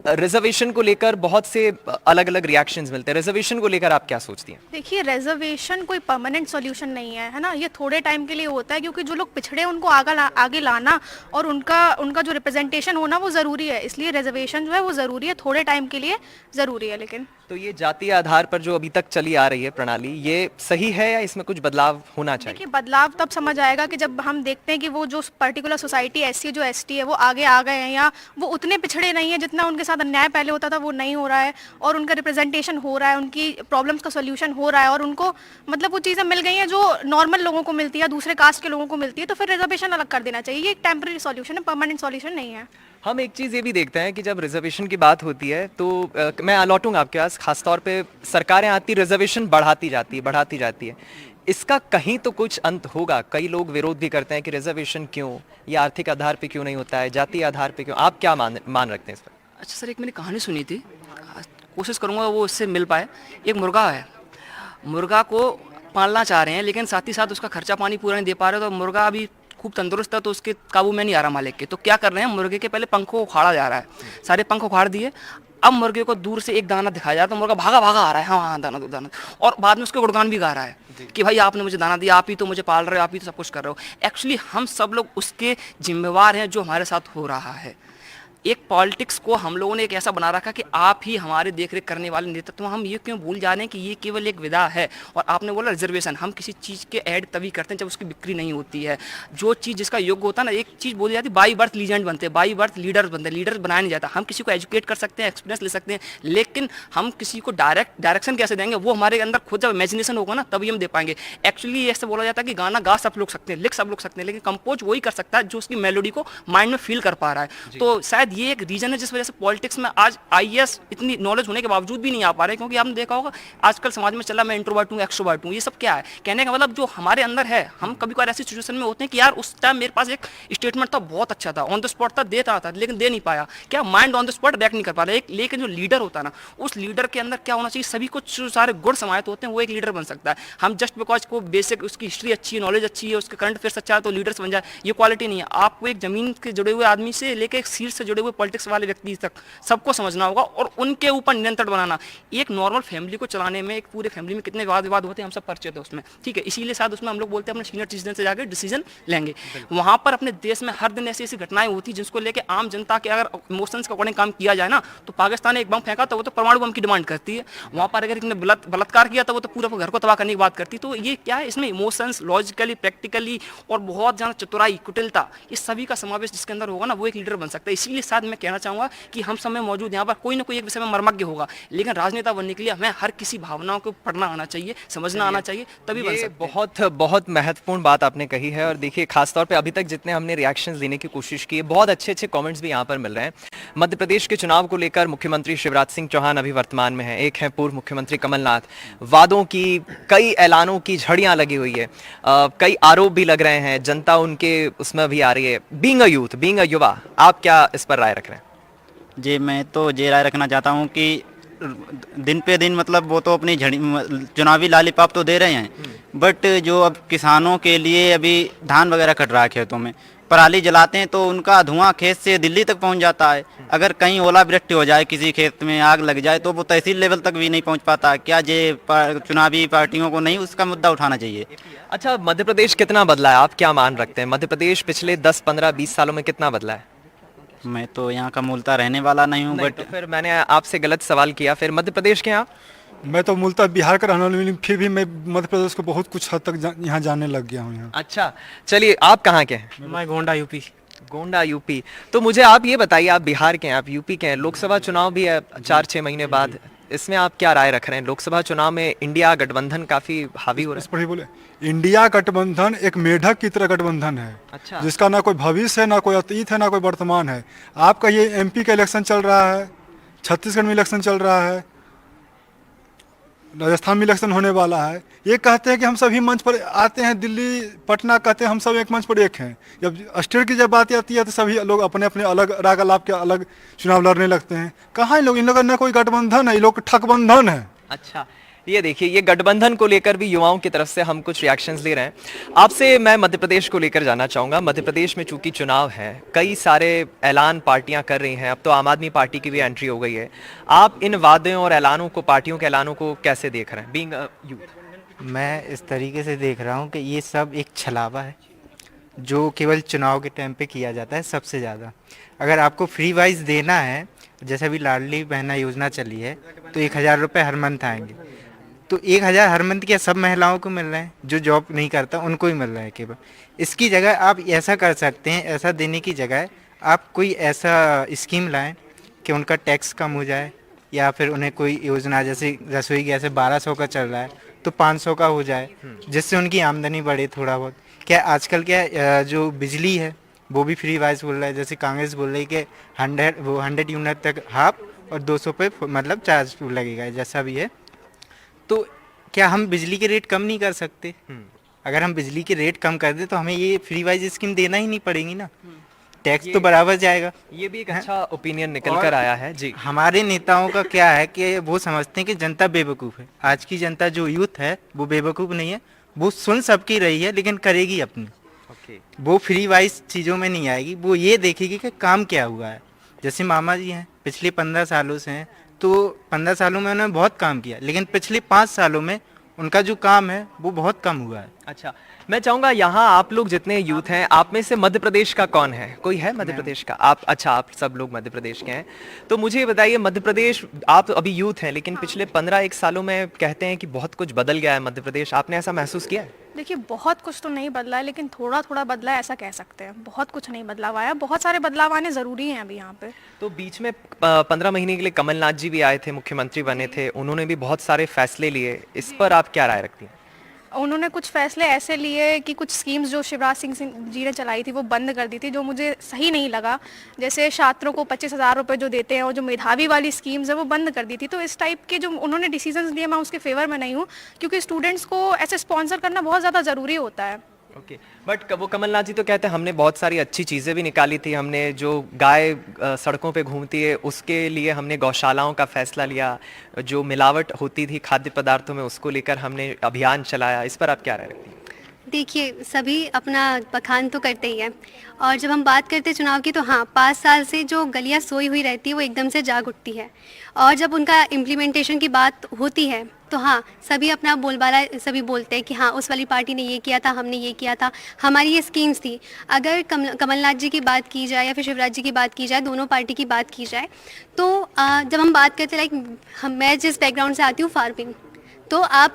A: रिजर्वेशन को लेकर बहुत से अलग अलग रिएक्शंस मिलते हैं, रिजर्वेशन को लेकर आप क्या सोचती हैं?
H: देखिए, रिजर्वेशन कोई परमानेंट सॉल्यूशन नहीं है ना, ये थोड़े टाइम के लिए होता है, क्योंकि जो लोग पिछड़े हैं उनको आगे लाना और उनका जो रिप्रेजेंटेशन होना वो ज़रूरी है, इसलिए रिजर्वेशन जो है वो ज़रूरी है, थोड़े टाइम के लिए ज़रूरी है। लेकिन
A: तो ये जातीय आधार पर जो अभी तक चली आ रही है प्रणाली, ये सही है या इसमें कुछ बदलाव होना चाहिए?
H: देखिए, बदलाव तब समझ आएगा कि जब हम देखते हैं कि वो जो पर्टिकुलर सोसाइटी एससी जो एसटी है वो आगे आ गए हैं, या वो उतने पिछड़े नहीं है जितना उनके साथ अन्याय पहले होता था, वो नहीं हो रहा है और उनका रिप्रेजेंटेशन हो रहा है, उनकी प्रॉब्लम्स का सोल्यूशन हो रहा है और उनको मतलब वो चीज़ें मिल गई हैं जो नॉर्मल लोगों को मिलती है, दूसरे कास्ट के लोगों को मिलती है, तो फिर रिजर्वेशन अलग कर देना चाहिए। ये एक टेम्पररी सॉल्यूशन है, परमानेंट सॉल्यूशन नहीं है।
A: हम एक चीज़ ये भी देखते हैं कि जब रिजर्वेशन की बात होती है तो मैं अलॉटूंगा आपके पास, खासतौर पे सरकारें आती, रिजर्वेशन बढ़ाती जाती है। इसका कहीं तो कुछ अंत होगा। कई लोग विरोध भी करते हैं कि रिजर्वेशन क्यों, ये आर्थिक आधार पे क्यों नहीं होता है, जातीय आधार पे क्यों? आप क्या मान रखते हैं इस पर?
K: अच्छा सर, एक मैंने कहानी सुनी थी, कोशिश करूँगा वो उससे मिल पाए। एक मुर्गा है, मुर्गा को पालना चाह रहे हैं लेकिन साथ ही साथ उसका खर्चा पानी पूरा नहीं दे पा रहे, तो मुर्गा अभी खूब तंदुरुस्त है तो उसके काबू में नहीं आ रहा मालिक के, तो क्या कर रहे हैं, मुर्गे के पहले पंखों को उखाड़ा जा रहा है, सारे पंख उखाड़ दिए। अब मुर्गे को दूर से एक दाना दिखाया जा रहा है तो मुर्गा भागा आ रहा है, हाँ दाना दो दाना, और बाद में उसके गुणगान भी गा रहा है कि भाई आपने मुझे दाना दिया, आप ही तो मुझे पाल रहे हो, आप ही तो सब कुछ कर रहे हो। एक्चुअली हम सब लोग उसके जिम्मेवार हैं जो हमारे साथ हो रहा है। एक पॉलिटिक्स को हम लोगों ने एक ऐसा बना रखा कि आप ही हमारे देखरेख करने वाले नेता, तो हम ये क्यों भूल जा रहे हैं कि ये केवल एक विधा है। और आपने बोला रिजर्वेशन, हम किसी चीज़ के ऐड तभी करते हैं जब उसकी बिक्री नहीं होती है। जो चीज़ जिसका योग्य होता है ना, एक चीज़ बोली जाती है बाई बर्थ लीजेंड बनते हैं, बाई बर्थ लीडर्स बनते हैं, लीडर्स बनाया नहीं जाता। हम किसी को एजुकेट कर सकते हैं, एक्सपीरियंस ले सकते हैं, लेकिन हम किसी को डायरेक्शन कैसे देंगे, वो हमारे अंदर खुद जब इमेजिनेशन होगा ना तभी हम दे पाएंगे। एक्चुअली ऐसे बोला जाता है कि गाना गा सब लोग सकते हैं, लिख सब लोग सकते हैं, लेकिन कंपोज वही कर सकता है जो उसकी मेलोडी को माइंड में फील कर पा रहा है। तो शायद ये एक रीजन है जिस वजह से पॉलिटिक्स में आज आईएएस इतनी नॉलेज होने के बावजूद भी नहीं आ पा रहे, क्योंकि आपने देखा होगा आजकल समाज में चला मैं इंट्रोवर्ट हूँ, एक्सट्रोवर्ट हूँ, ये सब क्या है? कहने का मतलब जो हमारे अंदर है, हम कभी कभार ऐसी सिचुएशन में होते हैं कि यार उस टाइम मेरे पास एक स्टेटमेंट था, बहुत अच्छा था, ऑन द स्पॉट था, देता था, लेकिन दे नहीं पाया। क्या mind on the spot react नहीं कर पा रहा है। लेकिन जो लीडर होता है ना, उस लीडर के अंदर क्या होना चाहिए, सभी कुछ सारे गुण समाहित होते हैं, वो एक लीडर बन सकता है। हम जस्ट बिकॉज को बेसिक उसकी हिस्ट्री अच्छी है, नॉलेज अच्छी है, उसके करंट अफेयर्स अच्छा है तो लीडर्स बन जाए, ये क्वालिटी नहीं है। आपको एक जमीन के जुड़े हुए आदमी से लेकर एक सीट से जुड़े हुए पॉलिटिक्स वाले व्यक्ति तक सबको समझना होगा और उनके ऊपर नियंत्रण बनाना। एक नॉर्मल फैमिली को चलाने में, एक पूरे फैमिली में कितने वाद विवाद होते हैं हम सब परिचित है उसमें, ठीक है। इसीलिए शायद उसमें हम लोग बोलते हैं अपने सीनियर सिटीजन से जाकर डिसीजन लेंगे। वहाँ पर अपने देश में हर दिन ऐसी ऐसी घटनाएं होती हैं जिसको लेकर आम जनता के अगर इमोशंस के अकॉर्डिंग काम किया जाए ना, तो पाकिस्तान ने एक बम फेंका तो वो तो परमाणु बम की डिमांड करती है, वहाँ पर अगर इन्होंने बलात्कार किया तो वो तो पूरा घर को तबाह करने की बात करती है। तो ये क्या है, इसमें इमोशंस, लॉजिकली, प्रैक्टिकली और बहुत ज़्यादा चतुराई, कुटिलता, इस सभी का समावेश जिसके अंदर होगा ना, वो एक लीडर बन सकता है। इसीलिए शायद मैं कहना चाहूँगा कि हम सब में मौजूद यहाँ पर कोई ना कोई एक विषय में मर्मज्ञ होगा, लेकिन राजनेता बनने के लिए हमें हर किसी भावनाओं को पढ़ना आना चाहिए, समझना आना चाहिए, तभी बन सकते हैं।
A: बहुत महत्वपूर्ण बात आपने कही है। और देखिए, खासतौर पे अभी तक जितने हमने रिएक्शंस देने की कोशिश की है, बहुत अच्छे अच्छे कमेंट्स भी यहाँ पर मिल रहे हैं। मध्य प्रदेश के चुनाव को लेकर मुख्यमंत्री शिवराज सिंह चौहान अभी वर्तमान में हैं, एक है पूर्व मुख्यमंत्री कमलनाथ। वादों की, कई ऐलानों की झड़ियां लगी हुई है, कई आरोप भी लग रहे हैं, जनता उनके उसमें भी आ रही है। Being a youth, being a युवा, आप क्या इस पर राय रख रहे हैं?
M: जी, मैं तो ये राय रखना चाहता हूँ कि दिन पे दिन मतलब वो तो अपनी चुनावी लालीपाप तो दे रहे हैं, बट जो अब किसानों के लिए अभी धान वगैरह कट रहा है खेतों में, पराली जलाते हैं तो उनका धुआं खेत से दिल्ली तक पहुंच जाता है। अगर कहीं ओलावृष्टि हो जाए, किसी खेत में आग लग जाए तो वो तहसील लेवल तक भी नहीं पहुंच पाता। क्या ये चुनावी पार्टियों को नहीं उसका मुद्दा उठाना चाहिए?
A: अच्छा, मध्य प्रदेश कितना बदला है, आप क्या मान रखते हैं? मध्य प्रदेश पिछले 10, 15, 20 सालों में कितना बदला है?
M: मैं तो यहाँ का मूलतः रहने वाला नहीं हूँ, बट
A: तो फिर मैंने आपसे गलत सवाल किया। फिर मध्य प्रदेश के यहाँ,
O: मैं तो मूलतः बिहार का रहने वाला हूँ, फिर भी मैं मध्य प्रदेश को बहुत कुछ हद तक यहाँ जाने लग गया हूँ।
A: अच्छा, चलिए, आप कहाँ के हैं?
N: मैं गोंडा यूपी।
A: गोंडा यूपी। तो मुझे आप ये बताइए, आप बिहार के हैं, आप यूपी के हैं, लोकसभा चुनाव भी है 4-6 महीने बाद, इसमें आप क्या राय रख रहे हैं? लोकसभा चुनाव में इंडिया गठबंधन काफी हावी हो रहा है।
O: बोले इंडिया गठबंधन एक मेढक की तरह गठबंधन है। अच्छा। जिसका ना कोई भविष्य है, ना कोई अतीत है, ना कोई वर्तमान है। आपका ये एमपी का इलेक्शन चल रहा है, छत्तीसगढ़ में इलेक्शन चल रहा है, राजस्थान में इलेक्शन होने वाला है। ये कहते हैं कि हम सभी मंच पर आते हैं, दिल्ली पटना कहते हैं हम सब एक मंच पर एक हैं। जब स्टेट की जब बात आती है तो सभी लोग अपने अपने अलग राग अलाप के अलग चुनाव लड़ने लगते हैं। कहाँ इन लोग, इन लोगों का ना कोई गठबंधन है, ये लोग ठगबंधन है।
A: अच्छा, ये देखिए, ये गठबंधन को लेकर भी युवाओं की तरफ से हम कुछ रिएक्शंस ले रहे हैं। आपसे मैं मध्य प्रदेश को लेकर जानना चाहूंगा। मध्य प्रदेश में चूंकि चुनाव है, कई सारे ऐलान पार्टियां कर रही हैं, अब तो आम आदमी पार्टी की भी एंट्री हो गई है। आप इन वादों और ऐलानों को, पार्टियों के ऐलानों को कैसे देख रहे हैं, बीइंग अ यूथ?
J: मैं इस तरीके से देख रहा हूँ कि ये सब एक छलावा है जो केवल चुनाव के टाइम पे किया जाता है सबसे ज़्यादा। अगर आपको फ्री वाइज देना है, जैसे अभी लाडली बहना योजना चली है, तो 1000 रुपये हर मंथ आएंगे। तो 1000 हर मंथ क्या सब महिलाओं को मिल रहे हैं? जो जॉब नहीं करता उनको ही मिल रहा है केवल। इसकी जगह आप ऐसा कर सकते हैं, ऐसा देने की जगह आप कोई ऐसा स्कीम लाएं कि उनका टैक्स कम हो जाए, या फिर उन्हें कोई योजना, जैसे रसोई गैस 1200 का चल रहा है तो 500 का हो जाए, जिससे उनकी आमदनी बढ़े थोड़ा बहुत। क्या आजकल क्या जो बिजली है वो भी फ्री वाइज बोल रहा है, जैसे कांग्रेस बोल रही है कि 100 यूनिट तक हाफ और 200 पे मतलब चार्ज लगेगा, जैसा भी है। तो क्या हम बिजली के रेट कम नहीं कर सकते? अगर हम बिजली के रेट कम कर दें तो हमें ये फ्री वाइज स्कीम देना ही नहीं पड़ेगी ना, टैक्स तो बराबर जाएगा।
A: ये भी एक अच्छा ओपिनियन निकल कर आया है जी।
J: हमारे नेताओं का क्या है कि वो समझते हैं कि जनता बेवकूफ़ है। आज की जनता जो यूथ है वो बेवकूफ़ नहीं है, वो सुन सबकी रही है लेकिन करेगी अपनी। वो फ्री वाइज चीज़ों में नहीं आएगी, वो ये देखेगी कि काम क्या हुआ है। जैसे मामा जी हैं, पिछले 15 सालों से हैं, तो 15 सालों में उन्होंने बहुत काम किया, लेकिन पिछले 5 सालों में उनका जो काम है वो बहुत कम हुआ है।
A: अच्छा, मैं चाहूंगा यहाँ आप लोग जितने यूथ हैं, आप में से मध्य प्रदेश का कौन है? कोई है मध्य प्रदेश का? आप, अच्छा, आप सब लोग मध्य प्रदेश के हैं। तो मुझे ये बताइए, मध्य प्रदेश, आप अभी यूथ हैं, लेकिन पिछले 15-1 सालों में कहते हैं कि बहुत कुछ बदल गया है मध्य प्रदेश। आपने ऐसा महसूस किया है?
H: देखिए, बहुत कुछ तो नहीं बदला है, लेकिन थोड़ा थोड़ा बदला है, ऐसा कह सकते हैं। बहुत कुछ नहीं बदलाव आया, बहुत सारे बदलाव आने ज़रूरी हैं अभी यहाँ पे।
A: तो बीच में 15 महीने के लिए कमलनाथ जी भी आए थे, मुख्यमंत्री बने थे, उन्होंने भी बहुत सारे फैसले लिए। इस पर आप क्या राय रखती हैं?
H: उन्होंने कुछ फैसले ऐसे लिए कि कुछ स्कीम्स जो शिवराज सिंह जी ने चलाई थी वो बंद कर दी थी, जो मुझे सही नहीं लगा। जैसे छात्रों को 25,000 रुपये जो देते हैं, और जो मेधावी वाली स्कीम्स है वो बंद कर दी थी। तो इस टाइप के जो उन्होंने डिसीजंस लिए, मैं उसके फेवर में नहीं हूँ, क्योंकि स्टूडेंट्स को ऐसे स्पॉन्सर करना बहुत ज़्यादा ज़रूरी होता है।
A: ओके, बट वो कमलनाथ जी तो कहते हैं हमने बहुत सारी अच्छी चीज़ें भी निकाली थी, हमने जो गाय सड़कों पे घूमती है उसके लिए हमने गौशालाओं का फैसला लिया, जो मिलावट होती थी खाद्य पदार्थों में उसको लेकर हमने अभियान चलाया। इस पर आप क्या राय रखती हैं?
G: देखिए, सभी अपना बखान तो करते ही हैं, और जब हम बात करते हैं चुनाव की, तो हाँ, 5 साल से जो गलियाँ सोई हुई रहती है वो एकदम से जाग उठती है, और जब उनका इम्प्लीमेंटेशन की बात होती है तो हाँ, सभी अपना बोलबाला सभी बोलते हैं कि हाँ, उस वाली पार्टी ने ये किया था, हमने ये किया था, हमारी ये स्कीम्स थी। अगर कमलनाथ जी की बात की जाए या फिर शिवराज जी की बात की जाए, दोनों पार्टी की बात की जाए, तो जब हम बात करते, लाइक मैं जिस बैकग्राउंड से आती हूँ, फार्मिंग, तो आप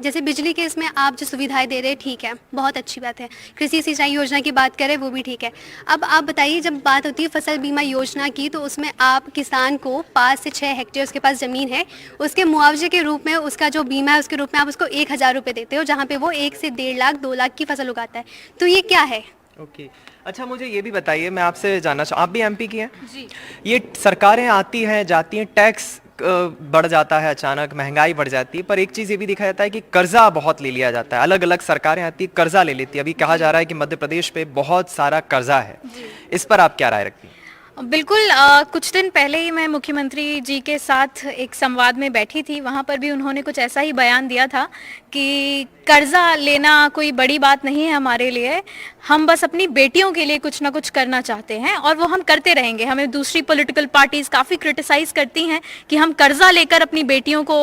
G: जैसे बिजली के इसमें आप जो सुविधाएं दे रहे हैं, ठीक है, बहुत अच्छी बात है। कृषि सिंचाई योजना की बात करें, वो भी ठीक है। अब आप बताइए, जब बात होती है फसल बीमा योजना की, तो उसमें आप किसान को 5 से 6 हेक्टेयर उसके पास ज़मीन है, उसके मुआवजे के रूप में, उसका जो बीमा है उसके रूप में आप उसको 1000 रुपये देते हो, जहाँ पे वो 1 से 1.5 लाख 2 लाख की फसल उगाता है। तो ये क्या है?
A: ओके, अच्छा, मुझे ये भी बताइए, मैं आपसे जानना चाहूँ, आप भी एमपी की हैं जी? ये सरकारें आती हैं जाती हैं, टैक्स बढ़ जाता है, अचानक महंगाई बढ़ जाती है, पर एक चीज़ ये भी देखा जाता है कि कर्जा बहुत ले लिया जाता है। अलग अलग सरकारें आती है, कर्जा ले लेती है। अभी कहा जा रहा है कि मध्य प्रदेश पे बहुत सारा कर्जा है। इस पर आप क्या राय रखती हैं?
F: बिल्कुल, कुछ दिन पहले ही मैं मुख्यमंत्री जी के साथ एक संवाद में बैठी थी, वहाँ पर भी उन्होंने कुछ ऐसा ही बयान दिया था कि कर्जा लेना कोई बड़ी बात नहीं है हमारे लिए, हम बस अपनी बेटियों के लिए कुछ ना कुछ करना चाहते हैं, और वो हम करते रहेंगे। हमें दूसरी पॉलिटिकल पार्टीज काफ़ी क्रिटिसाइज़ करती हैं कि हम कर्जा लेकर अपनी बेटियों को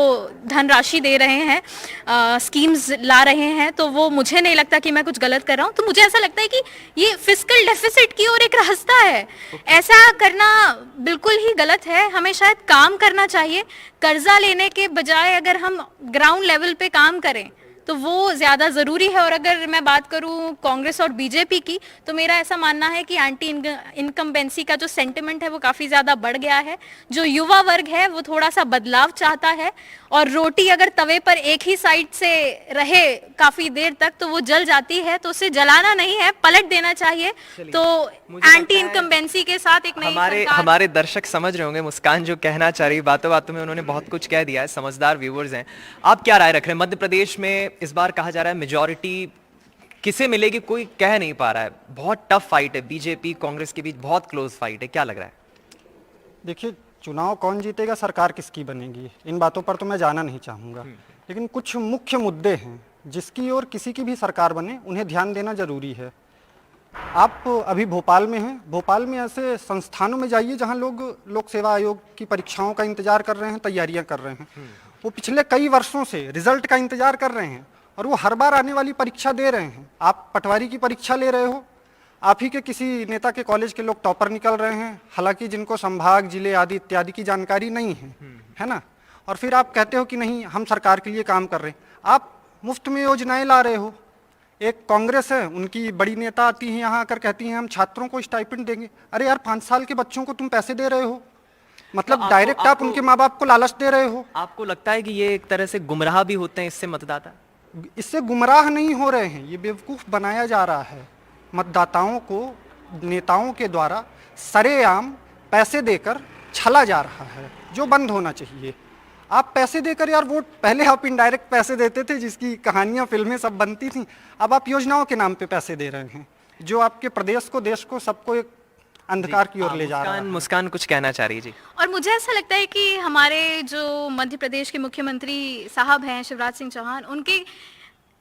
F: धनराशि दे रहे हैं, स्कीम्स ला रहे हैं, तो वो मुझे नहीं लगता कि मैं कुछ गलत कर रहा हूँ। तो मुझे ऐसा लगता है कि ये फिस्कल डेफिसिट की ओर एक रास्ता है। ऐसा करना बिल्कुल ही गलत है, हमें शायद काम करना चाहिए। कर्जा लेने के बजाय अगर हम ग्राउंड लेवल पे काम करें तो वो ज़्यादा ज़रूरी है। और अगर मैं बात करूं कांग्रेस और बीजेपी की, तो मेरा ऐसा मानना है कि एंटी इनकम्बेंसी का जो सेंटिमेंट है वो काफ़ी ज़्यादा बढ़ गया है। जो युवा वर्ग है वो थोड़ा सा बदलाव चाहता है, और रोटी अगर तवे पर एक ही साइड से रहे काफ़ी देर तक तो वो जल जाती है, तो उसे जलाना नहीं है, पलट देना चाहिए। तो एंटी इनकम्बेंसी के साथ एक नई
A: हमारे दर्शक समझ रहे होंगे मुस्कान जो कहना चाह रही, बातों बातों में उन्होंने बहुत कुछ कह दिया है, समझदार व्यूअर्स हैं। आप क्या राय रख रहे हैं? मध्य प्रदेश में इस बार कहा जा रहा है मेजॉरिटी किसे मिलेगी कोई कह नहीं पा रहा है, बहुत टफ फाइट है, बीजेपी कांग्रेस के बीच बहुत क्लोज फाइट है, क्या लग रहा है?
E: देखिए, चुनाव कौन जीतेगा, सरकार किसकी बनेगी, इन बातों पर तो मैं जाना नहीं चाहूँगा। लेकिन कुछ मुख्य मुद्दे हैं जिसकी ओर किसी की भी सरकार बने उन्हें ध्यान देना जरूरी है। आप अभी भोपाल में हैं, भोपाल में ऐसे संस्थानों में जाइए जहां लोग लोक सेवा आयोग की परीक्षाओं का इंतजार कर रहे हैं, तैयारियां कर रहे हैं। वो पिछले कई वर्षों से रिजल्ट का इंतजार कर रहे हैं और वो हर बार आने वाली परीक्षा दे रहे हैं। आप पटवारी की परीक्षा ले रहे हो, आप ही के किसी नेता के कॉलेज के लोग टॉपर निकल रहे हैं, हालांकि जिनको संभाग, जिले आदि इत्यादि की जानकारी नहीं है ना। और फिर आप कहते हो कि नहीं हम सरकार के लिए काम कर रहे हैं। आप मुफ्त में योजनाएं ला रहे हो। एक कांग्रेस है, उनकी बड़ी नेता आती हैं यहाँ आकर कहती हैं हम छात्रों को स्टाइपेंड देंगे। अरे यार 5 साल के बच्चों को तुम पैसे दे रहे हो, मतलब डायरेक्ट आप उनके माँ बाप को लालच दे रहे हो।
A: आपको लगता है कि ये एक तरह से गुमराह भी होते हैं इससे मतदाता?
E: इससे गुमराह नहीं हो रहे हैं, ये बेवकूफ़ बनाया जा रहा है। मतदाताओं को नेताओं के द्वारा सरेआम पैसे देकर छला जा रहा है, जो बंद होना चाहिए। आप पैसे देकर यार वोट, पहले आप इनडायरेक्ट पैसे देते थे जिसकी कहानियां, फिल्में सब बनती थी। अब आप योजनाओं के नाम पे पैसे दे रहे हैं जो आपके प्रदेश को, देश को, सबको एक अंधकार की ओर ले जा रहा है।
A: मुस्कान कुछ कहना चाह रही है जी।
F: और मुझे ऐसा लगता है कि हमारे जो मध्य प्रदेश के मुख्यमंत्री साहब हैं शिवराज सिंह चौहान, उनके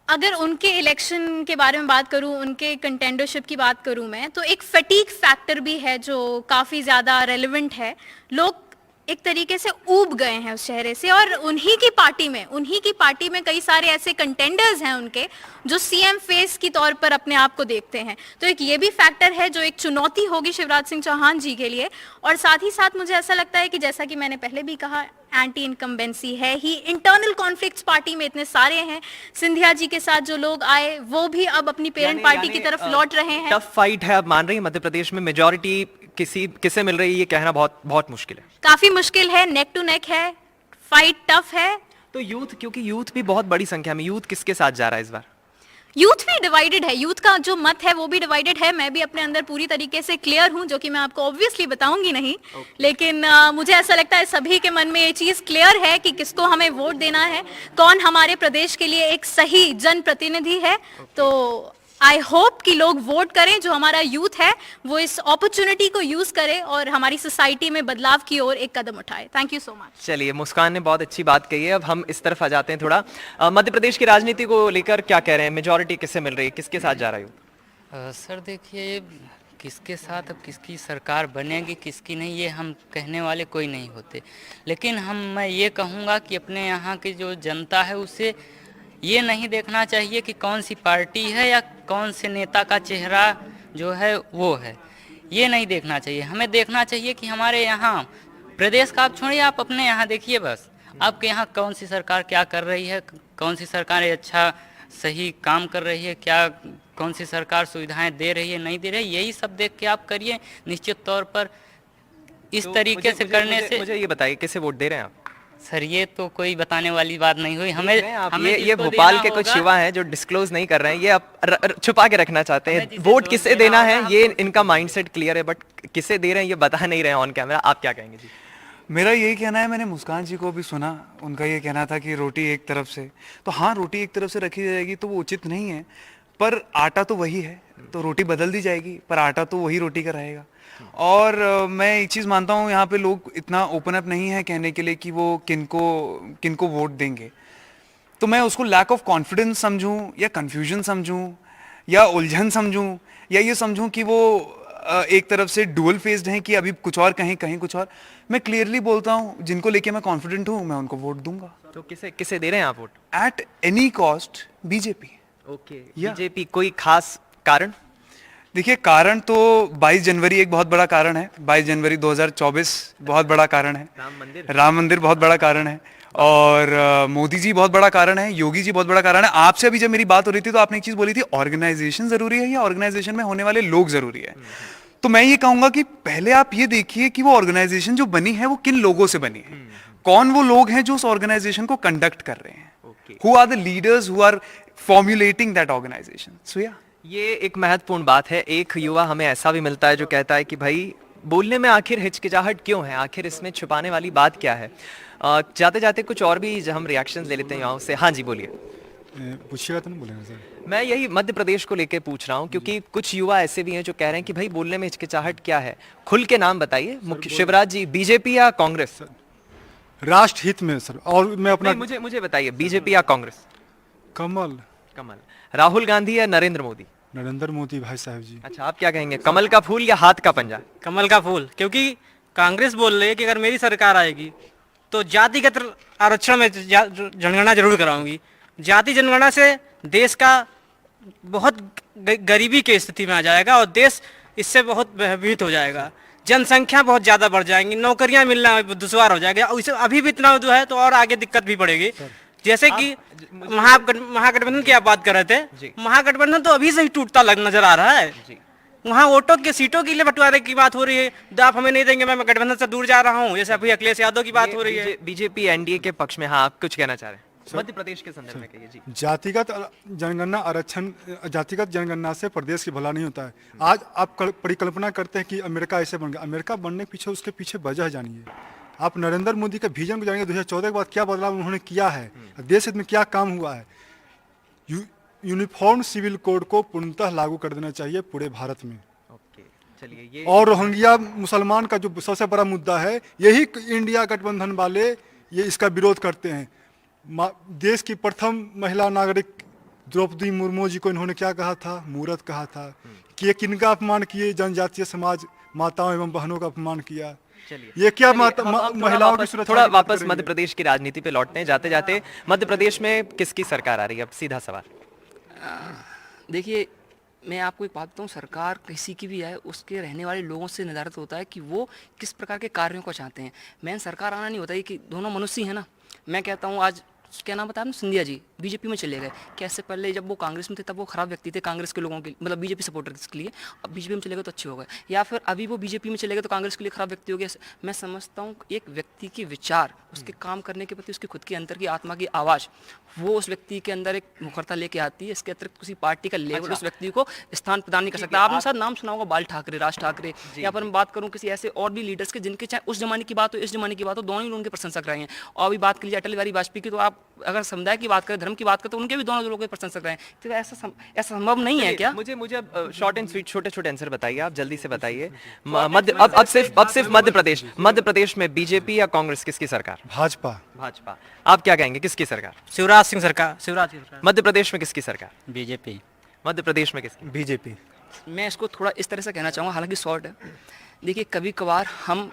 F: अगर उनके इलेक्शन के बारे में बात करूं, उनके कंटेंडरशिप की बात करूं मैं, तो एक फटीग फैक्टर भी है जो काफ़ी ज़्यादा रेलेवेंट है। लोग एक तरीके से ऊब गए हैं उस चेहरे से, और उन्हीं की पार्टी में कई सारे ऐसे कंटेंडर्स हैं उनके जो सीएम फेस की तौर पर अपने आप को देखते हैं। तो एक ये भी फैक्टर है जो एक चुनौती होगी शिवराज सिंह चौहान जी के लिए। और साथ ही साथ मुझे ऐसा लगता है कि जैसा कि मैंने पहले भी कहा, एंटी इनकम्बेंसी है ही, इंटरनल कॉन्फ्लिक्ट्स पार्टी में इतने सारे हैं। सिंधिया जी के साथ जो लोग आए वो भी अब अपनी पेरेंट पार्टी की तरफ लौट रहे हैं।
A: टफ फाइट है, अब मान रही है मध्य प्रदेश में मेजॉरिटी किसे मिल रही है ये कहना बहुत बहुत मुश्किल है।
F: काफी मुश्किल है, नेक टू नेक है, फाइट टफ है।
A: तो यूथ, क्योंकि यूथ भी बहुत बड़ी संख्या में, यूथ किसके साथ जा रहा है इस बार?
F: यूथ भी डिवाइडेड है, यूथ का जो मत है वो भी डिवाइडेड है। मैं भी अपने अंदर पूरी तरीके से क्लियर हूं, जो कि मैं आपको ऑब्वियसली बताऊंगी नहीं, लेकिन मुझे ऐसा लगता है सभी के मन में ये चीज क्लियर है कि किसको हमें वोट देना है, कौन हमारे प्रदेश के लिए एक सही जनप्रतिनिधि है। तो आई होप कि लोग वोट करें, जो हमारा यूथ है वो इस अपॉर्चुनिटी को यूज करे और हमारी सोसाइटी में बदलाव की ओर एक कदम उठाए। Thank you so much.
A: चलिए, मुस्कान ने बहुत अच्छी बात कही है। अब हम इस तरफ आ जाते हैं थोड़ा। मध्य प्रदेश की राजनीति को लेकर क्या कह रहे हैं? मेजॉरिटी किससे मिल रही है, किसके साथ जा रहा है?
D: सर देखिए, किसके साथ अब किसकी सरकार बनेगी किसकी नहीं, ये हम कहने वाले कोई नहीं होते। लेकिन मैं ये कहूँगा कि अपने यहाँ की जो जनता है उसे ये नहीं देखना चाहिए कि कौन सी पार्टी है या कौन से नेता का चेहरा जो है वो है, ये नहीं देखना चाहिए। हमें देखना चाहिए कि हमारे यहाँ प्रदेश का आप छोड़िए, आप अपने यहाँ देखिए बस, आपके यहाँ कौन सी सरकार क्या कर रही है, कौन सी सरकार अच्छा सही काम कर रही है, क्या कौन सी सरकार सुविधाएं दे रही है, नहीं दे रही है, यही सब देख के आप करिए। निश्चित तौर पर इस तरीके से करने से।
A: मुझे ये बताइए किसे वोट दे रहे हैं आप?
D: सर ये तो कोई बताने वाली बात नहीं हुई। हमें
A: ये भोपाल के कुछ युवा हैं जो डिस्क्लोज नहीं कर रहे हैं, ये आप छुपा के रखना चाहते हैं। वोट किसे देना है ये इनका माइंडसेट क्लियर है, बट किसे दे रहे हैं ये बता नहीं रहे हैं ऑन कैमरा। आप क्या कहेंगे जी?
B: मेरा यही कहना है, मैंने मुस्कान जी को भी सुना, उनका ये कहना था कि रोटी एक तरफ से, तो हाँ रोटी एक तरफ से रखी जाएगी तो वो उचित नहीं है, पर आटा तो वही है, तो रोटी बदल दी जाएगी पर आटा तो वही रोटी का रहेगा। और मैं एक चीज़ मानता हूँ, यहाँ पे लोग इतना ओपन अप नहीं है कहने के लिए कि वो किनको वोट देंगे। तो मैं उसको लैक ऑफ कॉन्फिडेंस समझूं या कन्फ्यूजन समझूं या उलझन समझूं या ये समझूं कि वो एक तरफ से डुअल फेस्ड हैं कि अभी कुछ और कहीं कुछ और। मैं क्लियरली बोलता हूँ, जिनको लेके मैं कॉन्फिडेंट हूँ मैं उनको वोट दूंगा।
A: तो किसे दे रहे हैं आप vote?
B: At any cost BJP.
A: Okay, BJP. कोई खास कारण?
B: देखिए, कारण तो 22 जनवरी एक बहुत बड़ा कारण है, 22 जनवरी 2024 बहुत बड़ा कारण है, राम मंदिर बहुत बड़ा कारण है, और मोदी जी बहुत बड़ा कारण है, योगी जी बहुत बड़ा कारण है। आपसे अभी जब मेरी बात हो रही थी तो आपने एक चीज़ बोली थी, ऑर्गेनाइजेशन जरूरी है या ऑर्गेनाइजेशन में होने वाले लोग जरूरी है। तो मैं ये कहूँगा कि पहले आप ये देखिए कि वो ऑर्गेनाइजेशन जो बनी है वो किन लोगों से बनी है, कौन वो लोग हैं जो उस ऑर्गेनाइजेशन को कंडक्ट कर रहे हैं, who are the leaders who are formulating that organisation. So या
A: ये एक महत्वपूर्ण बात है। एक युवा हमें ऐसा भी मिलता है जो कहता है कि भाई बोलने में आखिर हिचकिचाहट क्यों है, आखिर इसमें छुपाने वाली बात क्या है। जाते जाते कुछ और भी हम रिएक्शंस ले लेते हैं युवाओं से। हाँ जी बोलिए।
O: पूछिएगा तो नहीं बोलेंगे सर।
A: मैं यही मध्य प्रदेश को लेकर पूछ रहा हूँ, क्योंकि कुछ युवा ऐसे भी हैं जो कह रहे हैं कि भाई बोलने में हिचकिचाहट क्या है, खुल के नाम बताइए। मुख्य शिवराज जी, बीजेपी या कांग्रेस?
O: राष्ट्र हित में सर। और मैं अपना
A: नहीं, मुझे बताइए, बीजेपी या कांग्रेस?
O: कमल।
A: कमल। राहुल गांधी या नरेंद्र मोदी?
O: नरेंद्र मोदी भाई साहब जी।
A: अच्छा, आप क्या कहेंगे, कमल का फूल या हाथ का पंजा?
N: कमल का फूल, क्योंकि कांग्रेस बोल रही है कि अगर मेरी सरकार आएगी तो जातिगत आरक्षण में जनगणना जरूर कराऊंगी। जाति जनगणना से देश का बहुत गरीबी की स्थिति में आ जाएगा और देश इससे बहुत भयभीत हो जाएगा। जनसंख्या बहुत ज़्यादा बढ़ जाएंगी, नौकरियां मिलना दुश्वार हो जाएगा। और इसे अभी भी इतना जो है तो और आगे दिक्कत भी पड़ेगी। जैसे कि महागठबंधन की आप बात कर रहे थे, महागठबंधन तो अभी से ही टूटता नजर आ रहा है। वहाँ वोटों के सीटों के लिए बंटवारे की बात हो रही है, आप हमें नहीं देंगे, मैं गठबंधन से दूर जा रहा हूँ, जैसे अभी अखिलेश यादव की बात हो रही है।
A: बीजेपी एनडीए के पक्ष में, हाँ, आप कुछ कहना चाह रहे हैं मध्य प्रदेश के संदर्भ में? कहिए जी।
O: जातिगत जनगणना आरक्षण, जातिगत जनगणना से प्रदेश की भला नहीं होता है। आज आप परिकल्पना करते हैं कि अमेरिका ऐसे बन गया, अमेरिका बनने के पीछे उसके पीछे वजह जानिए। आप नरेंद्र मोदी के विजन को जानेंगे, 2014 के बाद क्या बदलाव उन्होंने किया है, देश हित में क्या काम हुआ है। यूनिफॉर्म सिविल कोड को पूर्णतः लागू कर देना चाहिए पूरे भारत में।
A: चलिए, ये
O: और रोहिंग्या मुसलमान का जो सबसे बड़ा मुद्दा है, यही इंडिया गठबंधन वाले ये इसका विरोध करते हैं। देश की प्रथम महिला नागरिक द्रौपदी मुर्मू जी को इन्होंने क्या कहा था, मूर्ख कहा था। कि ये किनका अपमान किए, जनजातीय समाज माताओं एवं बहनों का अपमान किया। ये क्या महिलाओं की सुरक्षा?
A: थोड़ा वापस मध्य प्रदेश की राजनीति पे लौटते हैं। जाते जाते मध्य प्रदेश में किसकी सरकार आ रही है? अब सीधा सवाल।
K: देखिए, मैं आपको एक बात बताऊँ, सरकार किसी की भी है उसके रहने वाले लोगों से निर्धारित होता है कि वो किस प्रकार के कार्यों को चाहते हैं। मेन सरकार आना नहीं होता है कि दोनों मनुष्य है ना। मैं कहता हूँ, आज क्या नाम बताया, सिंधिया जी बीजेपी में चले गए। कैसे पहले जब वो कांग्रेस में थे तब वो खराब व्यक्ति थे कांग्रेस के लोगों के, मतलब बीजेपी सपोर्टर्स के लिए। अब बीजेपी में चले गए तो अच्छे हो गए, या फिर अभी वो बीजेपी में चले गए तो कांग्रेस के लिए खराब व्यक्ति हो गए। मैं समझता हूँ एक व्यक्ति के विचार, उसके काम करने के प्रति उसकी खुद के अंदर की आत्मा की आवाज़, वो उस व्यक्ति के अंदर एक मुखरता लेके आती है। इसके अतिरिक्त किसी पार्टी का लेवल उस व्यक्ति को स्थान प्रदान नहीं कर सकता। आपने शायद नाम सुना होगा बाल ठाकरे, राज ठाकरे, या पर मैं बात करूँ किसी ऐसे और भी लीडर्स के जिनके चाहे उस जमाने की बात हो, इस जमाने की बात हो, दोनों ही उनके प्रशंसक रहे हैं। और अभी बात कीजिए अटल बिहारी वाजपेयी की, तो आप अगर समुदाय की बात करें, धर्म की बात करें, तो उनके भी दोनों लोगों के प्रशंसक रहे हैं। तो ऐसा संभव नहीं है क्या?
A: मुझे शॉर्ट एंड स्वीट छोटे आंसर बताइए, आप जल्दी से बताइए। अब सिर्फ मध्य प्रदेश में बीजेपी या कांग्रेस, किसकी सरकार?
O: भाजपा।
A: भाजपा। आप क्या कहेंगे, किसकी सरकार?
N: शिवराज सिंह सरकार।
A: मध्य प्रदेश में किसकी सरकार?
M: बीजेपी।
A: मध्य प्रदेश में किसकी?
L: बीजेपी।
K: मैं इसको थोड़ा इस तरह से कहना चाहूँगा, हालांकि शॉर्ट है। देखिए, कभी कभार हम